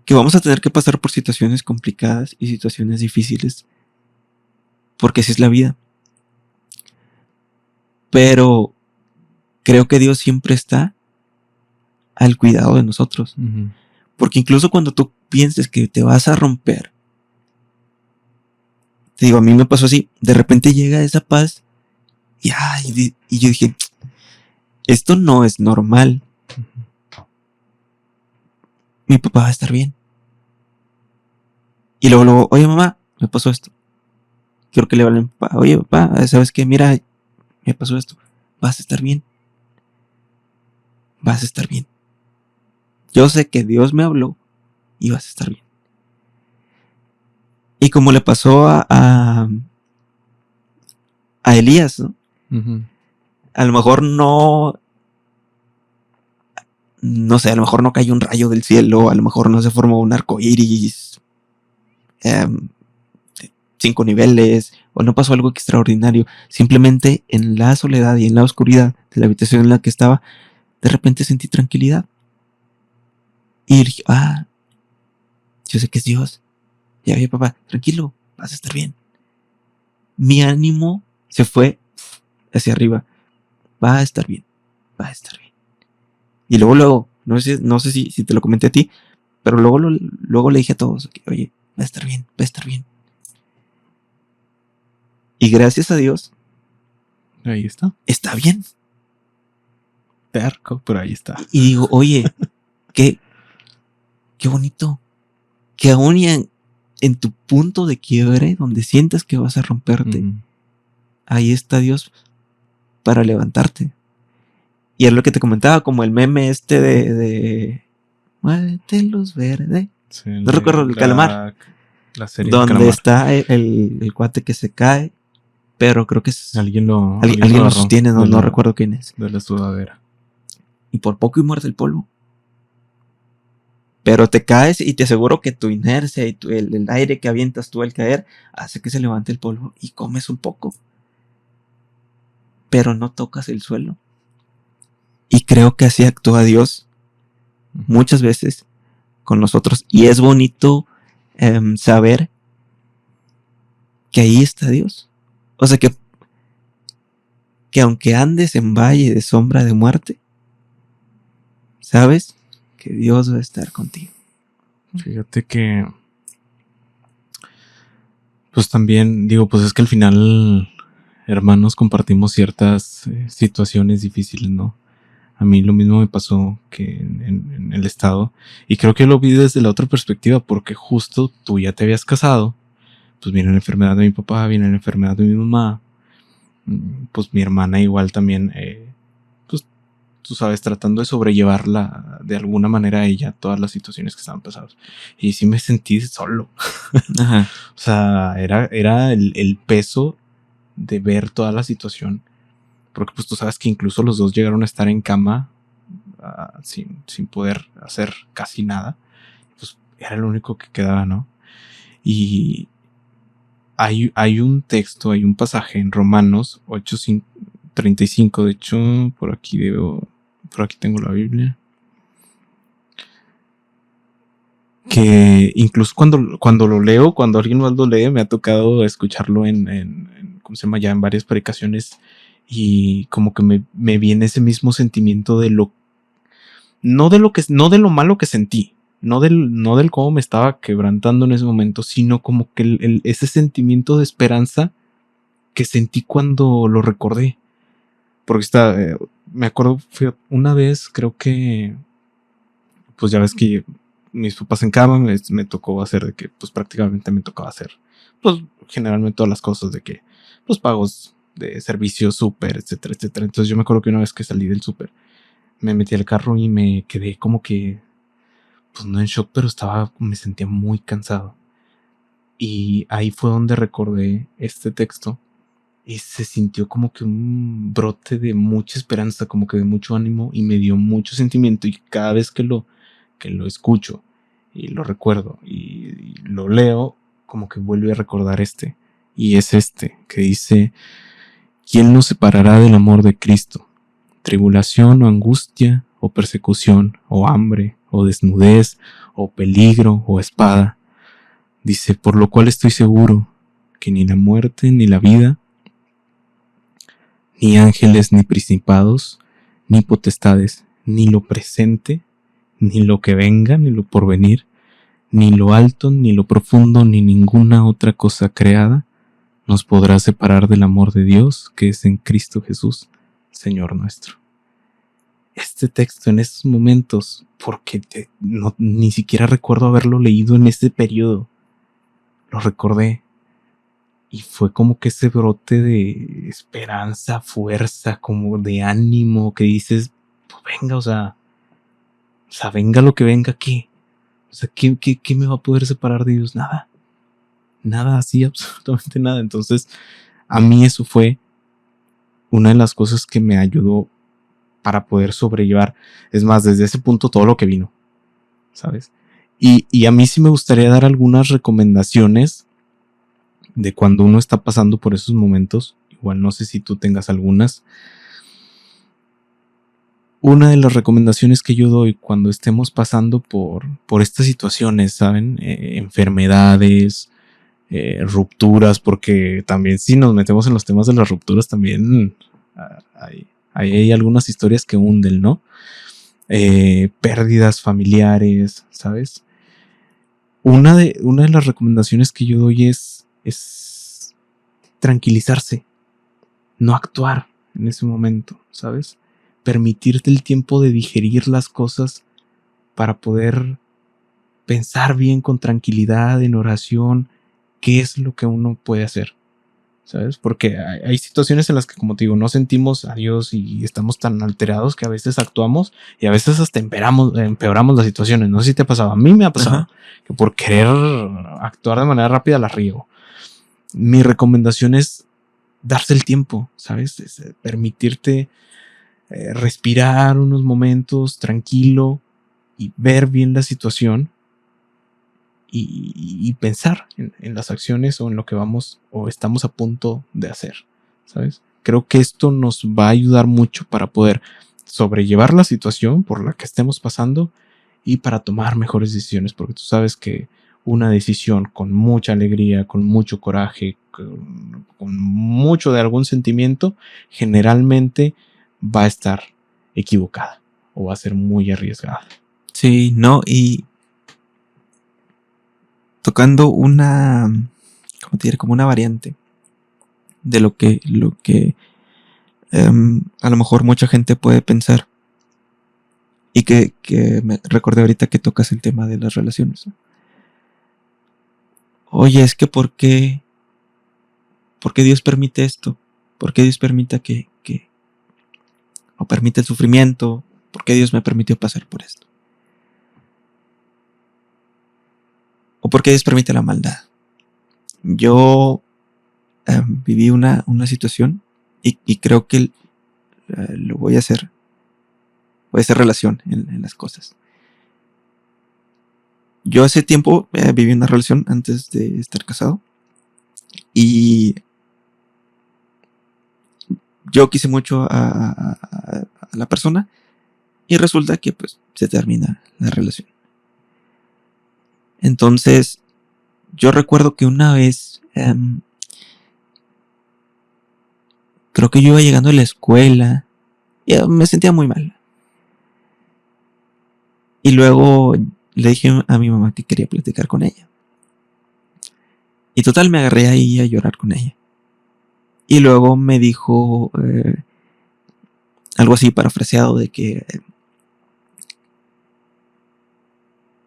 S2: vamos a tener que pasar por situaciones complicadas y situaciones difíciles, porque así es la vida. Pero creo que Dios siempre está al cuidado de nosotros. Uh-huh. Porque incluso cuando tú pienses que te vas a romper, te digo, a mí me pasó así, de repente llega esa paz y yo dije, esto no es normal. Uh-huh. Mi papá va a estar bien. Y luego, oye mamá, me pasó esto. Quiero que le hablen, papá. Oye papá, ¿sabes qué? Mira, me pasó esto. Vas a estar bien. Vas a estar bien. Yo sé que Dios me habló y vas a estar bien. Y como le pasó a Elías, ¿no? Uh-huh. A lo mejor no sé, a lo mejor no cayó un rayo del cielo, a lo mejor no se formó un arco iris, 5 niveles, o no pasó algo extraordinario. Simplemente en la soledad y en la oscuridad de la habitación en la que estaba, de repente sentí tranquilidad. Y dije, yo sé que es Dios. Ya, oye papá, tranquilo, vas a estar bien. Mi ánimo se fue hacia arriba. Va a estar bien, va a estar bien. Y luego, no sé si te lo comenté a ti, pero luego le dije a todos, oye, va a estar bien, va a estar bien. Y gracias a Dios,
S1: ahí está.
S2: Está bien.
S1: Terco, pero ahí está.
S2: Y digo, oye, qué bonito. Que aún en tu punto de quiebre, donde sientas que vas a romperte, uh-huh. Ahí está Dios para levantarte. Y es lo que te comentaba, como el meme de muévete luz verde. Sí, no recuerdo el calamar.
S1: La serie
S2: donde calamar. Está el cuate que se cae. Pero creo que es
S1: alguien lo
S2: sostiene, no recuerdo quién es.
S1: De la sudadera.
S2: Y por poco y muerde el polvo. Pero te caes y te aseguro que tu inercia y el aire que avientas tú al caer hace que se levante el polvo y comes un poco. Pero no tocas el suelo. Y creo que así actúa Dios muchas veces con nosotros. Y es bonito saber que ahí está Dios. O sea que aunque andes en valle de sombra de muerte, sabes que Dios va a estar contigo.
S1: Fíjate que pues también digo, pues es que al final, hermanos, compartimos ciertas situaciones difíciles, ¿no? A mí lo mismo me pasó que en el estado, y creo que lo vi desde la otra perspectiva, porque justo tú ya te habías casado, pues viene la enfermedad de mi papá, viene la enfermedad de mi mamá, pues mi hermana igual también, pues tú sabes, tratando de sobrellevarla de alguna manera a ella, todas las situaciones que estaban pasadas. Y sí me sentí solo.
S2: Ajá.
S1: O sea, era el peso de ver toda la situación. Porque pues tú sabes que incluso los dos llegaron a estar en cama sin poder hacer casi nada. Pues era lo único que quedaba, ¿no? Y hay un texto, hay un pasaje en Romanos 8:35. De hecho, por aquí tengo la Biblia. Que incluso cuando lo leo, cuando alguien más lo lee, me ha tocado escucharlo ¿cómo se llama? Ya en varias predicaciones. Y como que me viene ese mismo sentimiento de no de lo malo que sentí, no del cómo me estaba quebrantando en ese momento, sino como que ese sentimiento de esperanza que sentí cuando lo recordé. Porque me acuerdo, fue una vez, creo que, pues ya ves que mis papás en cama me tocó hacer de que, pues prácticamente me tocaba hacer, pues generalmente todas las cosas de que, pues pagos de servicios, súper, etcétera, etcétera. Entonces yo me acuerdo que una vez que salí del súper, me metí al carro y me quedé como que, pues no en shock, pero me sentía muy cansado. Y ahí fue donde recordé este texto y se sintió como que un brote de mucha esperanza, como que de mucho ánimo, y me dio mucho sentimiento. Y cada vez que lo escucho y lo recuerdo y lo leo, como que vuelve a recordar y es que dice: ¿quién nos separará del amor de Cristo? Tribulación o angustia o persecución o hambre o desnudez o peligro o espada. Dice: por lo cual estoy seguro que ni la muerte ni la vida, ni ángeles ni principados, ni potestades, ni lo presente, ni lo que venga, ni lo porvenir, ni lo alto, ni lo profundo, ni ninguna otra cosa creada nos podrá separar del amor de Dios que es en Cristo Jesús, Señor nuestro. Este texto en estos momentos, porque ni siquiera recuerdo haberlo leído en este periodo, lo recordé y fue como que ese brote de esperanza, fuerza, como de ánimo que dices: pues venga, o sea, venga lo que venga aquí. O sea, ¿qué me va a poder separar de Dios? Nada, así, absolutamente nada. Entonces, a mí eso fue una de las cosas que me ayudó para poder sobrellevar, es más, desde ese punto todo lo que vino, ¿sabes? Y a mí sí me gustaría dar algunas recomendaciones de cuando uno está pasando por esos momentos. Igual no sé si tú tengas algunas. Una de las recomendaciones que yo doy cuando estemos pasando por estas situaciones, ¿saben? Enfermedades, rupturas, porque también si nos metemos en los temas de las rupturas también hay algunas historias que hunden, ¿no? Pérdidas familiares, ¿sabes? Una de las recomendaciones que yo doy es tranquilizarse, no actuar en ese momento, ¿sabes? Permitirte el tiempo de digerir las cosas para poder pensar bien con tranquilidad en oración qué es lo que uno puede hacer, ¿sabes? Porque hay situaciones en las que, como te digo, no sentimos a Dios y estamos tan alterados que a veces actuamos y a veces hasta empeoramos las situaciones. No sé si te ha pasado, a mí me ha pasado. Ajá. Que por querer actuar de manera rápida la riego. Mi recomendación es darse el tiempo, ¿sabes? Es permitirte respirar unos momentos tranquilo y ver bien la situación y pensar en las acciones o en lo que vamos o estamos a punto de hacer, ¿sabes? Creo que esto nos va a ayudar mucho para poder sobrellevar la situación por la que estemos pasando y para tomar mejores decisiones, porque tú sabes que una decisión con mucha alegría, con mucho coraje, con mucho de algún sentimiento, generalmente va a estar equivocada o va a ser muy arriesgada.
S2: Sí, no, y tocando una, ¿cómo te diré? Como una variante de lo que a lo mejor mucha gente puede pensar. Y que me recordé ahorita que tocas el tema de las relaciones, ¿no? oye, es que ¿por qué Dios permite esto? ¿Por qué Dios permite o permite el sufrimiento? ¿Por qué Dios me permitió pasar por esto? ¿O por qué Dios permite la maldad? Yo viví una situación y creo que lo voy a hacer relación en las cosas. Yo hace tiempo viví una relación antes de estar casado y yo quise mucho a la persona y resulta que pues se termina la relación. Entonces yo recuerdo que una vez creo que yo iba llegando a la escuela y me sentía muy mal. Y luego le dije a mi mamá que quería platicar con ella. Y total me agarré ahí a llorar con ella. Y luego me dijo algo así parafraseado de que,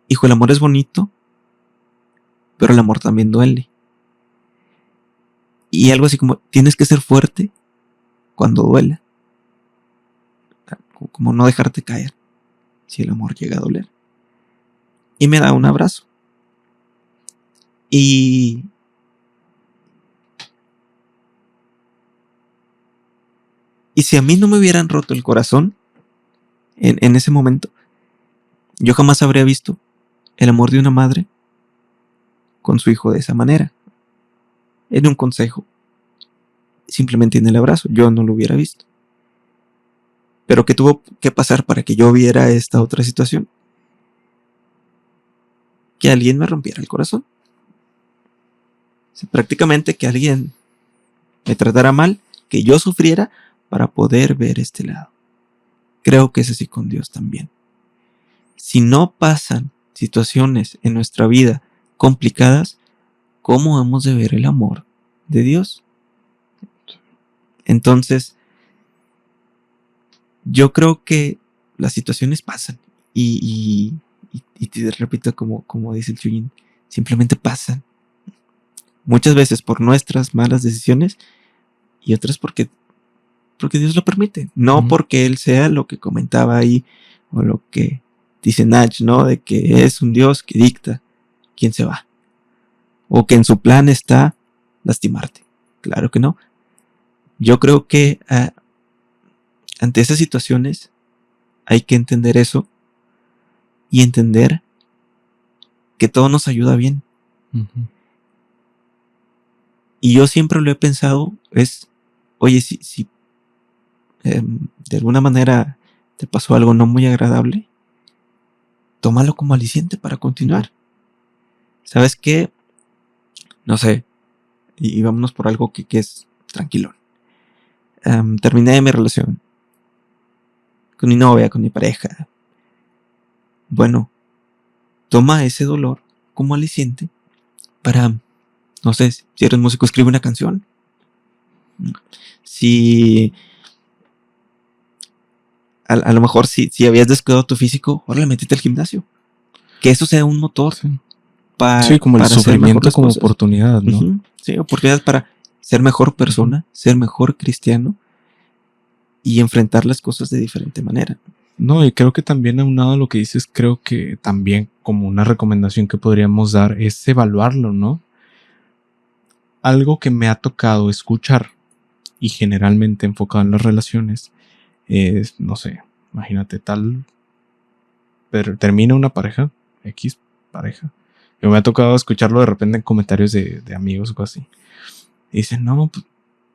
S2: hijo, el amor es bonito, pero el amor también duele. Y algo así como, tienes que ser fuerte cuando duela. Como no dejarte caer si el amor llega a doler. Y me da un abrazo. Y si a mí no me hubieran roto el corazón en ese momento, yo jamás habría visto el amor de una madre con su hijo de esa manera. En un consejo, simplemente en el abrazo, yo no lo hubiera visto. Pero ¿qué tuvo que pasar para que yo viera esta otra situación? Que alguien me rompiera el corazón. O sea, prácticamente que alguien me tratara mal, que yo sufriera para poder ver este lado. Creo que es así con Dios también. Si no pasan situaciones en nuestra vida complicadas, ¿cómo hemos de ver el amor de Dios? Entonces, yo creo que las situaciones pasan y te repito como dice el Chuyín, simplemente pasan. Muchas veces por nuestras malas decisiones y otras porque Dios lo permite. No porque Él sea lo que comentaba ahí o lo que dice Nach, ¿no? De que es un Dios que dicta quién se va. O que en su plan está lastimarte. Claro que no. Yo creo que ante esas situaciones hay que entender eso y entender que todo nos ayuda bien. Uh-huh. Y yo siempre lo he pensado, oye, si de alguna manera te pasó algo no muy agradable, tómalo como aliciente para continuar. ¿Sabes qué? No sé, y vámonos por algo que es tranquilón. Terminé mi relación con mi novia, con mi pareja. Bueno, toma ese dolor como aliciente para, no sé, si eres músico, escribe una canción. Si a lo mejor si habías descuidado tu físico, ahora le metiste al gimnasio. Que eso sea un motor.
S1: Sí. Sí, como el sufrimiento como cosas. Oportunidad, ¿no?
S2: Uh-huh. Sí, oportunidad para ser mejor persona, ser mejor cristiano y enfrentar las cosas de diferente manera.
S1: No, y creo que también aunado a lo que dices, creo que también como una recomendación que podríamos dar es evaluarlo, ¿no? Algo que me ha tocado escuchar y generalmente enfocado en las relaciones es, no sé, imagínate pero termina una pareja, X pareja. Yo me ha tocado escucharlo de repente en comentarios de amigos o cosas así. Y dicen, no, pues,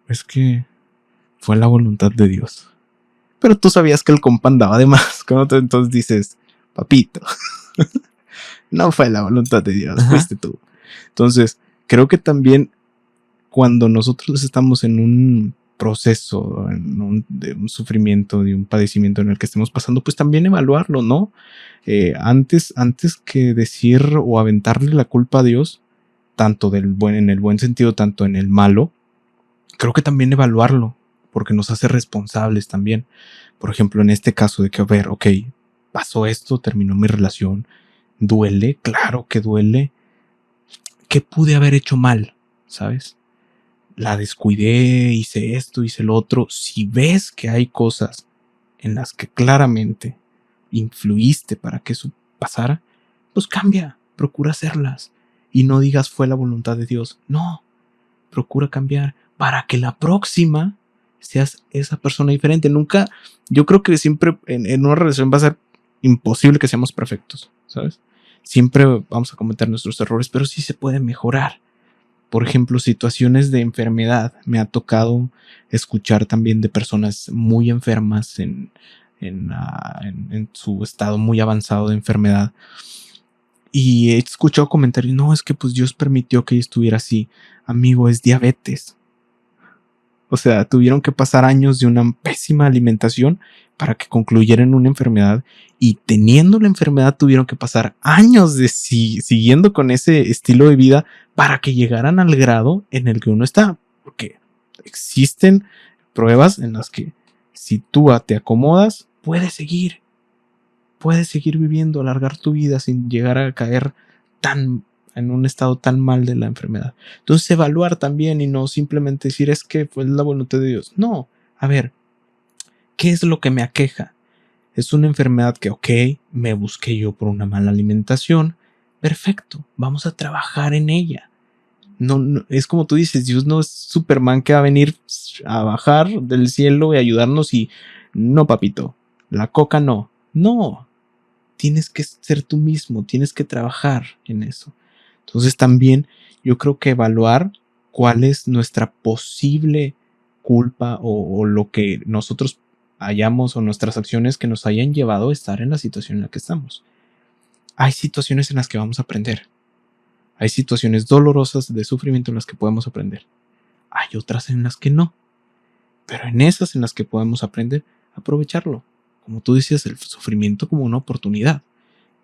S1: es que fue la voluntad de Dios. Pero tú sabías que el compa andaba de más. Entonces dices, papito, no fue la voluntad de Dios, fuiste tú. Entonces, creo que también cuando nosotros estamos en un proceso, de un sufrimiento, de un padecimiento en el que estemos pasando, pues también evaluarlo, ¿no? Antes que decir o aventarle la culpa a Dios, tanto en el buen sentido, tanto en el malo, creo que también evaluarlo, porque nos hace responsables también. Por ejemplo, en este caso de que, a ver, ok, pasó esto, terminó mi relación, ¿duele? Claro que duele. ¿qué pude haber hecho mal? ¿Sabes? La descuidé, hice esto, hice lo otro. Si ves que hay cosas en las que claramente influiste para que eso pasara, pues cambia, procura hacerlas. Y no digas fue la voluntad de Dios. No, procura cambiar para que la próxima seas esa persona diferente. Nunca, yo creo que siempre en una relación va a ser imposible que seamos perfectos, ¿sabes? Siempre vamos a cometer nuestros errores, pero sí se puede mejorar. Por ejemplo, situaciones de enfermedad. Me ha tocado escuchar también de personas muy enfermas en su estado muy avanzado de enfermedad. Y he escuchado comentarios, no, es que pues Dios permitió que ella estuviera así. Amigo, es diabetes. O sea, tuvieron que pasar años de una pésima alimentación para que concluyeran una enfermedad, y teniendo la enfermedad tuvieron que pasar años de siguiendo con ese estilo de vida para que llegaran al grado en el que uno está. Porque existen pruebas en las que si tú te acomodas, puedes seguir viviendo, alargar tu vida sin llegar a caer en un estado tan mal de la enfermedad. Entonces, evaluar también y no simplemente decir es que fue la voluntad de Dios. No, a ver, ¿qué es lo que me aqueja? Es una enfermedad que, ok, me busqué yo por una mala alimentación. Perfecto, vamos a trabajar en ella. No, es como tú dices, Dios no es Superman que va a venir a bajar del cielo y ayudarnos y no, papito, la coca no. No, tienes que ser tú mismo, tienes que trabajar en eso. Entonces también yo creo que evaluar cuál es nuestra posible culpa o lo que nosotros hayamos o nuestras acciones que nos hayan llevado a estar en la situación en la que estamos. Hay situaciones en las que vamos a aprender. Hay situaciones dolorosas de sufrimiento en las que podemos aprender. Hay otras en las que no. Pero en esas en las que podemos aprender, aprovecharlo. Como tú decías, el sufrimiento como una oportunidad.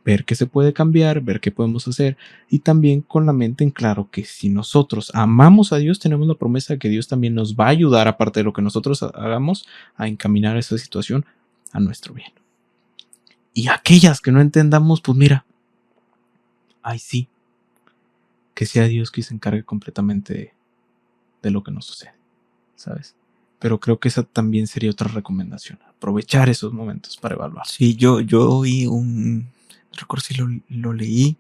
S1: Ver qué se puede cambiar, ver qué podemos hacer, y también con la mente en claro que si nosotros amamos a Dios, tenemos la promesa de que Dios también nos va a ayudar, aparte de lo que nosotros hagamos, a encaminar esa situación a nuestro bien. Y aquellas que no entendamos, pues mira, ay sí, que sea Dios quien se encargue completamente de lo que nos sucede, ¿sabes? Pero creo que esa también sería otra recomendación, aprovechar esos momentos para evaluar.
S2: Sí, yo oí no recuerdo si lo leí,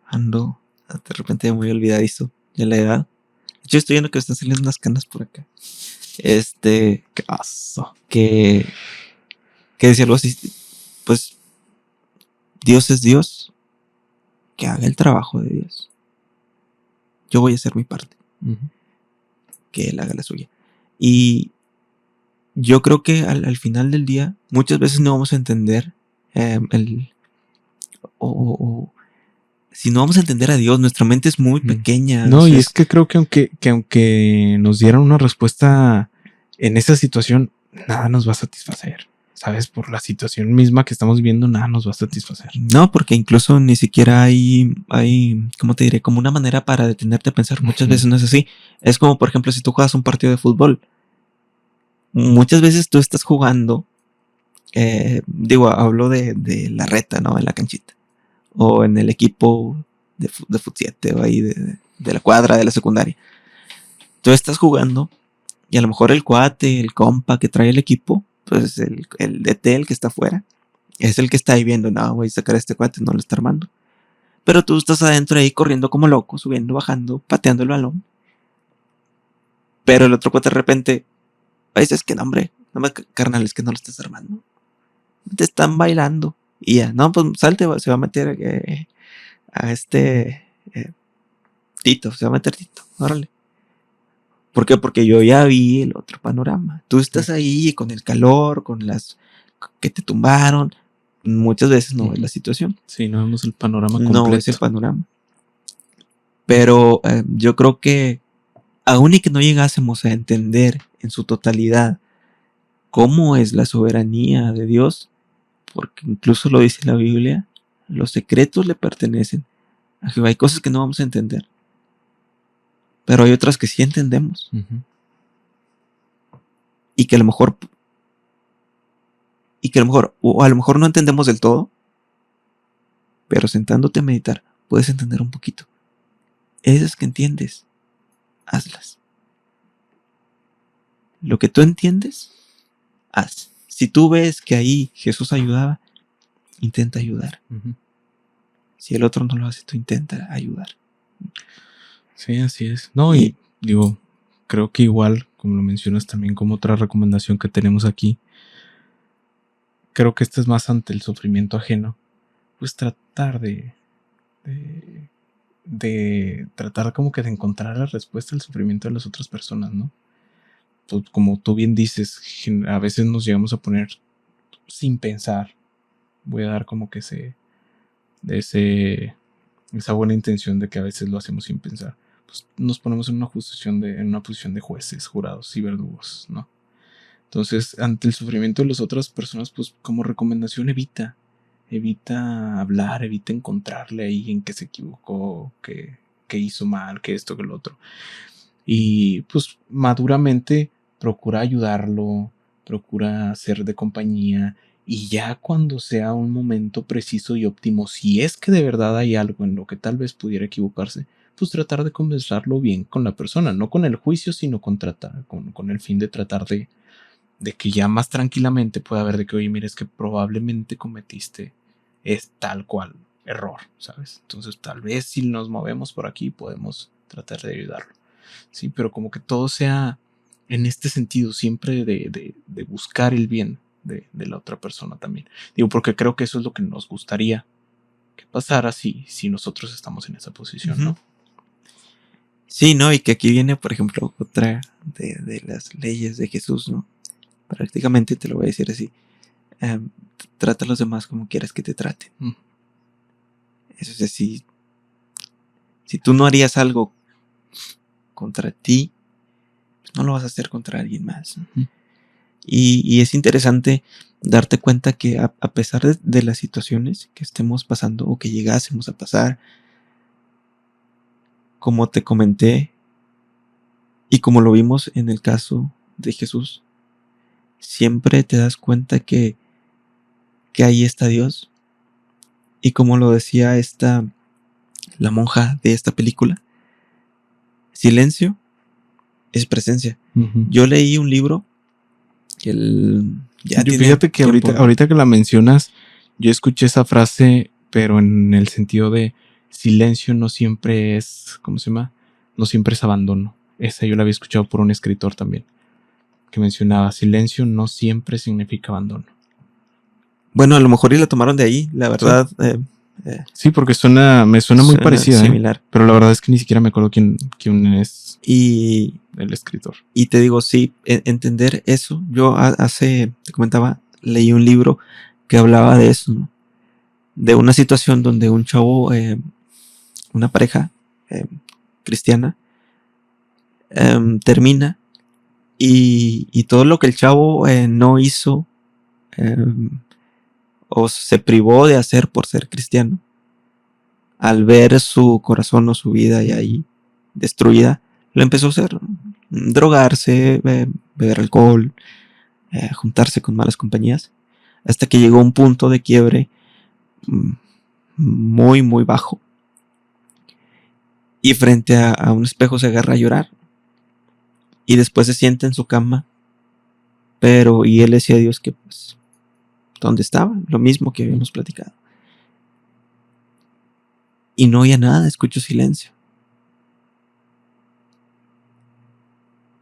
S2: ando de repente muy olvidadizo de la edad. Yo estoy viendo que me están saliendo unas canas por acá.
S1: Caso.
S2: Que decía algo así, pues Dios es Dios, que haga el trabajo de Dios. Yo voy a hacer mi parte, que Él haga la suya. Y yo creo que al final del día, muchas veces no vamos a entender si no vamos a entender a Dios, nuestra mente es muy pequeña.
S1: No, y es que creo que aunque nos dieran una respuesta en esa situación, nada nos va a satisfacer. ¿Sabes? Por la situación misma que estamos viviendo, nada nos va a satisfacer.
S2: No, porque incluso ni siquiera hay, ¿cómo te diré? Como una manera para detenerte a pensar. Muchas veces no es así. Es como, por ejemplo, si tú juegas un partido de fútbol. Muchas veces tú estás jugando, hablo de la reta, ¿no? En la canchita. O en el equipo de Fut 7 o ahí de la cuadra de la secundaria. Tú estás jugando y a lo mejor el cuate, el compa que trae el equipo, pues el DT, el que está afuera, es el que está ahí viendo, no, voy a sacar a este cuate, no lo está armando. Pero tú estás adentro ahí corriendo como loco, subiendo, bajando, pateando el balón. Pero el otro cuate de repente, es que no, hombre, carnal, es que no lo estás armando. Te están bailando. Y ya, no, pues salte, se va a meter a Tito, se va a meter Tito, órale. ¿Por qué? Porque yo ya vi el otro panorama. Tú estás ahí con el calor, con las que te tumbaron. Muchas veces no ves la situación.
S1: Sí, no vemos el panorama completo.
S2: No ves el panorama. Pero yo creo que aún y que no llegásemos a entender en su totalidad cómo es la soberanía de Dios, porque incluso lo dice la Biblia, los secretos le pertenecen a Jehová. Hay cosas que no vamos a entender, pero hay otras que sí entendemos. Y que a lo mejor, o a lo mejor no entendemos del todo, pero sentándote a meditar, puedes entender un poquito. esas que entiendes, hazlas. Lo que tú entiendes, haz. Si tú ves que ahí Jesús ayudaba, intenta ayudar.
S1: Ujú.
S2: Si el otro no lo hace, tú intenta ayudar.
S1: Sí, así es. No, y digo, creo que igual, como lo mencionas también como otra recomendación que tenemos aquí, creo que esta es más ante el sufrimiento ajeno, pues tratar de tratar como que de encontrar la respuesta al sufrimiento de las otras personas, ¿no? Como tú bien dices, a veces nos llegamos a poner sin pensar. Voy a dar como que esa buena intención de que a veces lo hacemos sin pensar. Pues nos ponemos en en una posición de jueces, jurados y verdugos, ¿no? Entonces, ante el sufrimiento de las otras personas, pues como recomendación evita hablar, evita encontrarle ahí en qué se equivocó, qué hizo mal, que esto, que lo otro. Y pues maduramente procura ayudarlo, procura ser de compañía, y ya cuando sea un momento preciso y óptimo, si es que de verdad hay algo en lo que tal vez pudiera equivocarse, pues tratar de conversarlo bien con la persona, no con el juicio, sino con el fin de tratar de que ya más tranquilamente pueda ver de que, oye, mira, es que probablemente cometiste es tal cual error, ¿sabes? Entonces tal vez si nos movemos por aquí podemos tratar de ayudarlo. Sí, pero como que todo sea en este sentido, siempre de buscar el bien de la otra persona también. Digo, porque creo que eso es lo que nos gustaría que pasara si nosotros estamos en esa posición, ¿no?
S2: Sí, ¿no? Y que aquí viene, por ejemplo, otra de las leyes de Jesús, ¿no? Prácticamente te lo voy a decir así. Trata a los demás como quieras que te traten. Eso es así. Si tú no harías algo contra ti, pues no lo vas a hacer contra alguien más. Y es interesante darte cuenta que a pesar de las situaciones que estemos pasando o que llegásemos a pasar, como te comenté y como lo vimos en el caso de Jesús, siempre te das cuenta que ahí está Dios. Y como lo decía la monja de esta película, silencio es presencia. Yo leí un libro que
S1: fíjate que ahorita que la mencionas, yo escuché esa frase, pero en el sentido de silencio no siempre es, ¿cómo se llama? No siempre es abandono. Esa yo la había escuchado por un escritor también, que mencionaba, silencio no siempre significa abandono.
S2: Bueno, a lo mejor y la tomaron de ahí, la verdad.
S1: Sí, porque me suena muy parecida,
S2: similar.
S1: Pero la verdad es que ni siquiera me acuerdo quién es el escritor.
S2: Y te digo, sí, entender eso. Yo te comentaba, leí un libro que hablaba de eso, ¿no? De una situación donde un chavo, una pareja cristiana, termina y todo lo que el chavo no hizo o se privó de hacer por ser cristiano, al ver su corazón o su vida y ahí destruida, lo empezó a hacer, ¿no? Drogarse, beber alcohol, juntarse con malas compañías, hasta que llegó a un punto de quiebre muy, muy bajo. Y frente a un espejo se agarra a llorar. Y después se sienta en su cama. Y él decía a Dios que, pues, ¿dónde estaba? Lo mismo que habíamos platicado. Y no oía nada, escuchó silencio.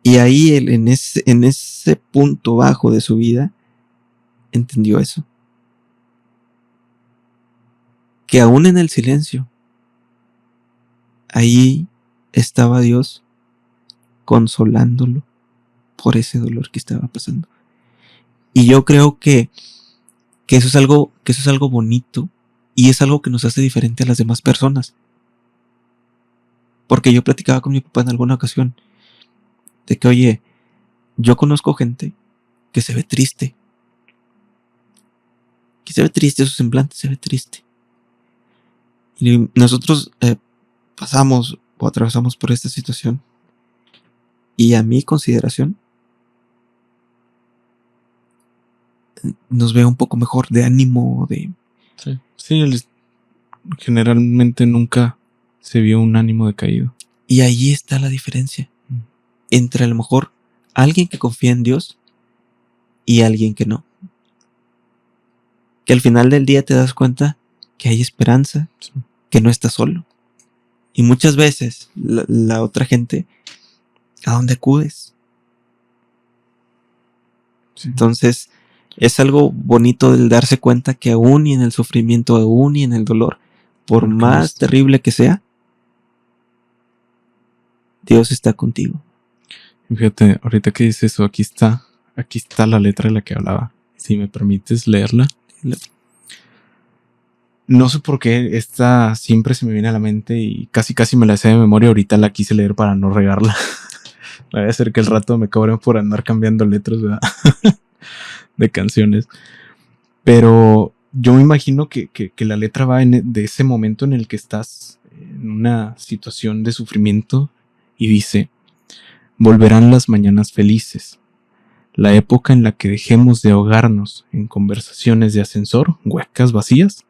S2: Y ahí él, en ese punto bajo de su vida, entendió eso. Que aún en el silencio, ahí estaba Dios consolándolo por ese dolor que estaba pasando. Y yo creo que eso es algo bonito y es algo que nos hace diferente a las demás personas. Porque yo platicaba con mi papá en alguna ocasión de que, oye, yo conozco gente que se ve triste. Su semblante se ve triste. Y nosotros pasamos o atravesamos por esta situación. Y a mi consideración, nos ve un poco mejor de ánimo,
S1: Sí, generalmente nunca se vio un ánimo decaído.
S2: Y ahí está la diferencia entre a lo mejor alguien que confía en Dios y alguien que no. Que al final del día te das cuenta que hay esperanza,
S1: Sí.
S2: que no estás solo. Y muchas veces la otra gente, ¿a dónde acudes?
S1: Sí.
S2: Entonces, es algo bonito el darse cuenta que aún y en el sufrimiento, aún y en el dolor, por
S1: Porque
S2: más
S1: Dios-
S2: terrible que sea, Dios está contigo.
S1: Fíjate, ahorita que dices eso, aquí está la letra de la que hablaba. Si me permites leerla. No sé por qué esta siempre se me viene a la mente y casi me la sé de memoria. Ahorita la quise leer para no regarla. Voy a hacer que el rato me cobren por andar cambiando letras, ¿verdad? De canciones. Pero yo me imagino que la letra va de ese momento en el que estás en una situación de sufrimiento y dice: volverán las mañanas felices, la época en la que dejemos de ahogarnos en conversaciones de ascensor, huecas, vacías,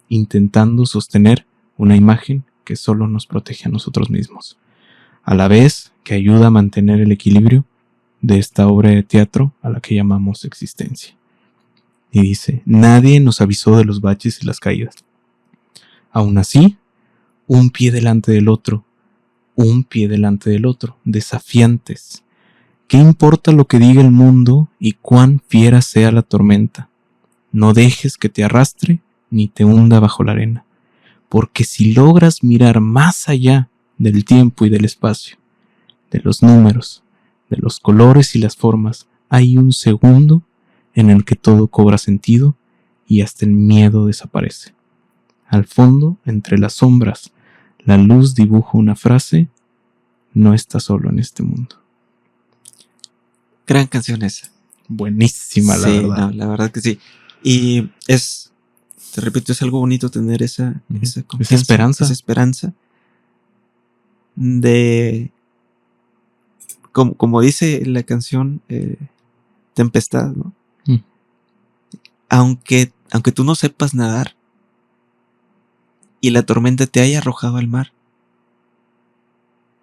S1: intentando sostener una imagen que solo nos protege a nosotros mismos, a la vez que ayuda a mantener el equilibrio de esta obra de teatro a la que llamamos existencia. Y dice: nadie nos avisó de los baches y las caídas. Aún así, un pie delante del otro, desafiantes. ¿Qué importa lo que diga el mundo y cuán fiera sea la tormenta? No dejes que te arrastre ni te hunda bajo la arena, porque si logras mirar más allá del tiempo y del espacio, de los números, de los colores y las formas, hay un segundo en el que todo cobra sentido y hasta el miedo desaparece. Al fondo, entre las sombras, la luz dibuja una frase: no estás solo en este mundo.
S2: Gran canción esa.
S1: Buenísima, la
S2: Sí,
S1: verdad.
S2: no, la verdad que sí. Y te repito, es algo bonito tener esa confianza,
S1: Esa esperanza.
S2: de, como dice la canción, Tempestad, ¿no?
S1: Mm.
S2: Aunque tú no sepas nadar y la tormenta te haya arrojado al mar,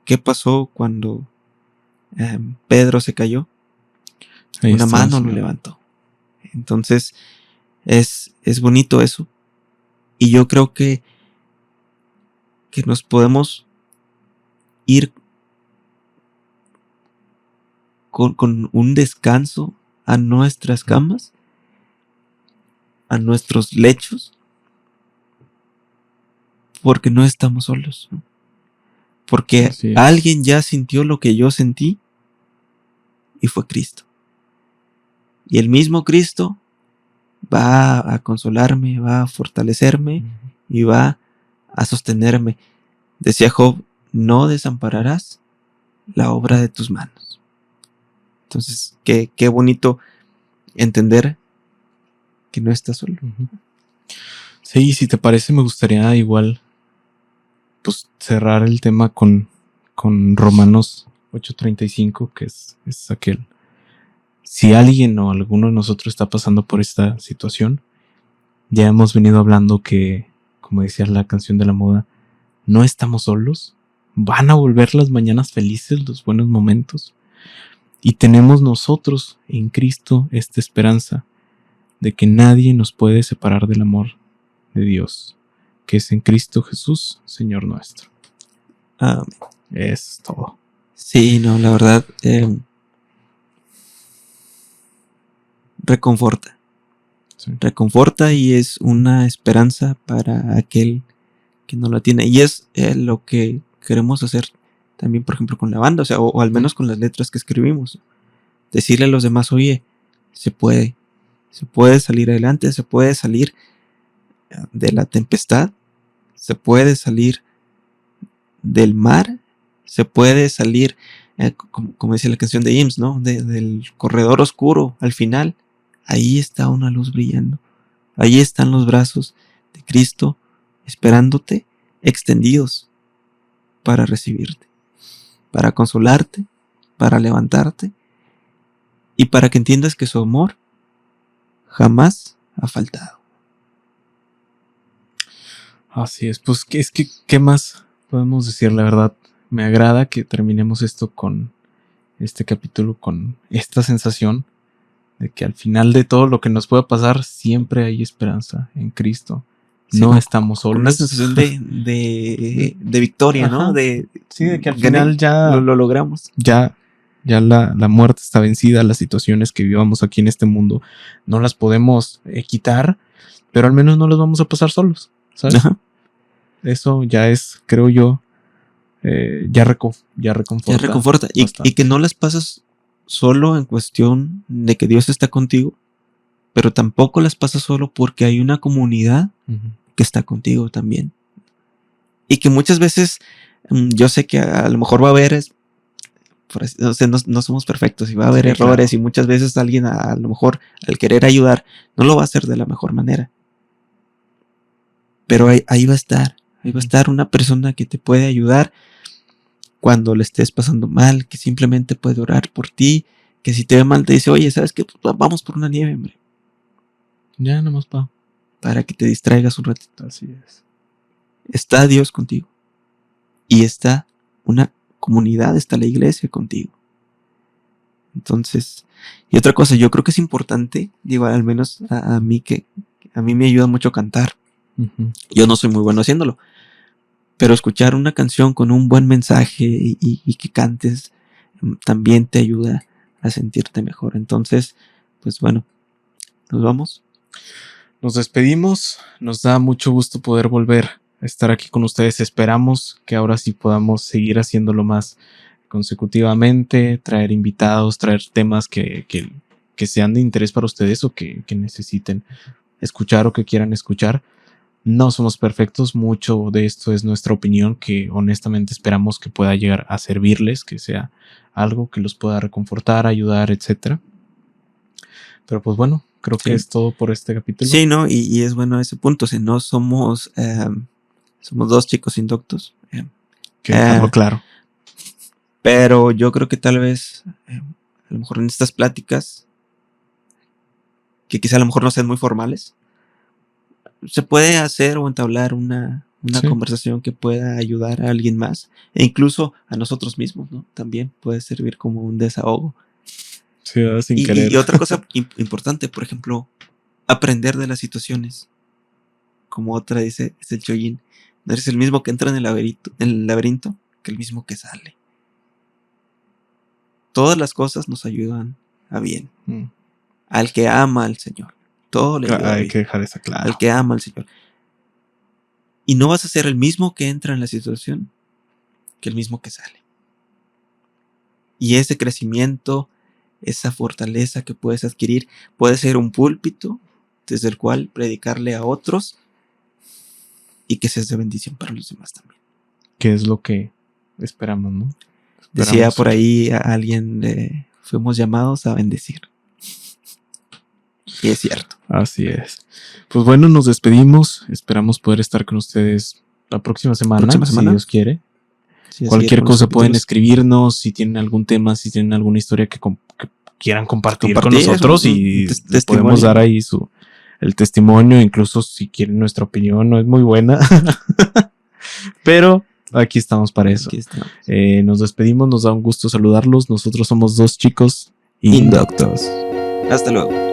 S2: ¿qué pasó cuando Pedro se cayó?
S1: Ahí
S2: Una
S1: está,
S2: mano lo
S1: Señor.
S2: levantó. Entonces, es bonito eso. Y yo creo que nos podemos ir con un descanso a nuestras camas, a nuestros lechos, porque no estamos solos, ¿no? Porque
S1: Así es.
S2: alguien ya sintió lo que yo sentí y fue Cristo. Y el mismo Cristo va a consolarme, va a fortalecerme y va a sostenerme. Decía Job: no desampararás la obra de tus manos. Entonces, qué bonito entender que no estás solo.
S1: Sí, si te parece, me gustaría igual pues cerrar el tema con Romanos 8:35, que es aquel: si alguien o alguno de nosotros está pasando por esta situación, ya hemos venido hablando que, como decía la canción de la moda, no estamos solos, van a volver las mañanas felices, los buenos momentos, y tenemos nosotros en Cristo esta esperanza de que nadie nos puede separar del amor de Dios, que es en Cristo Jesús, Señor nuestro.
S2: Amén.
S1: Eso es todo.
S2: Sí, no, la verdad, reconforta.
S1: Sí.
S2: Reconforta y es una esperanza para aquel que no la tiene. Y es lo que queremos hacer también, por ejemplo, con la banda, o sea, o al menos con las letras que escribimos. Decirle a los demás: oye, se puede salir adelante, se puede salir de la tempestad, se puede salir del mar, se puede salir, como dice la canción de IMSS, ¿no? Del corredor oscuro. Al final, ahí está una luz brillando. Ahí están los brazos de Cristo esperándote, extendidos para recibirte, para consolarte, para levantarte y para que entiendas que su amor jamás ha faltado.
S1: Así es, pues ¿qué más podemos decir? La verdad, me agrada que terminemos esto con este capítulo, con esta sensación de que al final de todo lo que nos pueda pasar, siempre hay esperanza en Cristo.
S2: Sí,
S1: No estamos solos.
S2: Una sensación de victoria,
S1: Ajá.
S2: ¿no?
S1: Sí, de que al final ya
S2: lo logramos.
S1: Ya la muerte está vencida, las situaciones que vivamos aquí en este mundo no las podemos quitar, pero al menos no las vamos a pasar solos, ¿sabes?
S2: Ajá.
S1: Eso ya es, creo yo, ya reconforta.
S2: Ya reconforta. Y que no las pasas solo en cuestión de que Dios está contigo, pero tampoco las pasas solo porque hay una comunidad que está contigo también. Y que muchas veces, yo sé que a lo mejor va a haber, o sea, no somos perfectos y va a haber errores, claro. Y muchas veces alguien a lo mejor al querer ayudar no lo va a hacer de la mejor manera. Pero ahí va a estar. Ahí va a estar una persona que te puede ayudar cuando le estés pasando mal, que simplemente puede orar por ti, que si te ve mal te dice, oye, ¿sabes qué? Pues vamos por una nieve, hombre.
S1: Ya, nomás
S2: para que te distraigas un ratito.
S1: Así es.
S2: Está Dios contigo. Y está una comunidad, está la iglesia contigo. Entonces, y otra cosa, yo creo que es importante, digo, al menos a mí que a mí me ayuda mucho cantar. Yo no soy muy bueno haciéndolo, pero escuchar una canción con un buen mensaje y que cantes también te ayuda a sentirte mejor. Entonces, pues bueno, nos vamos.
S1: Nos despedimos. Nos da mucho gusto poder volver a estar aquí con ustedes. Esperamos que ahora sí podamos seguir haciéndolo más consecutivamente, traer invitados, traer temas que sean de interés para ustedes o que necesiten escuchar o que quieran escuchar. No somos perfectos, mucho de esto es nuestra opinión que honestamente esperamos que pueda llegar a servirles, que sea algo que los pueda reconfortar, ayudar, etcétera. Pero pues bueno, creo que es todo por este capítulo.
S2: Sí, ¿no? Y es bueno ese punto, o sea, no somos, somos dos chicos indoctos.
S1: Que dejarlo claro.
S2: Pero yo creo que tal vez, a lo mejor en estas pláticas, que quizá a lo mejor no sean muy formales, se puede hacer o entablar una conversación que pueda ayudar a alguien más, e incluso a nosotros mismos, ¿no? También puede servir como un desahogo.
S1: Sí, sin querer.
S2: Y otra cosa importante, por ejemplo, aprender de las situaciones. Como otra dice, es el Chojin. No eres el mismo que entra en el laberinto que el mismo que sale. Todas las cosas nos ayudan a bien. Al que ama al Señor. Todo le ayuda a bien.
S1: Hay que dejar eso claro.
S2: Al que ama al Señor. Y no vas a ser el mismo que entra en la situación que el mismo que sale. Y ese crecimiento, esa fortaleza que puedes adquirir, puede ser un púlpito desde el cual predicarle a otros y que seas de bendición para los demás también.
S1: Que es lo que esperamos, ¿no?
S2: Decía por ahí a alguien, fuimos llamados a bendecir. Y es cierto.
S1: Así es. Pues bueno, nos despedimos. Esperamos poder estar con ustedes la próxima semana. Si Dios quiere. Si cualquier cosa pueden escribirnos. Si tienen algún tema, si tienen alguna historia que quieran compartir con nosotros. Y les podemos dar ahí el testimonio. Incluso si quieren nuestra opinión. No es muy buena. Pero aquí estamos para eso. Nos despedimos. Nos da un gusto saludarlos. Nosotros somos dos chicos indoctos.
S2: Hasta luego.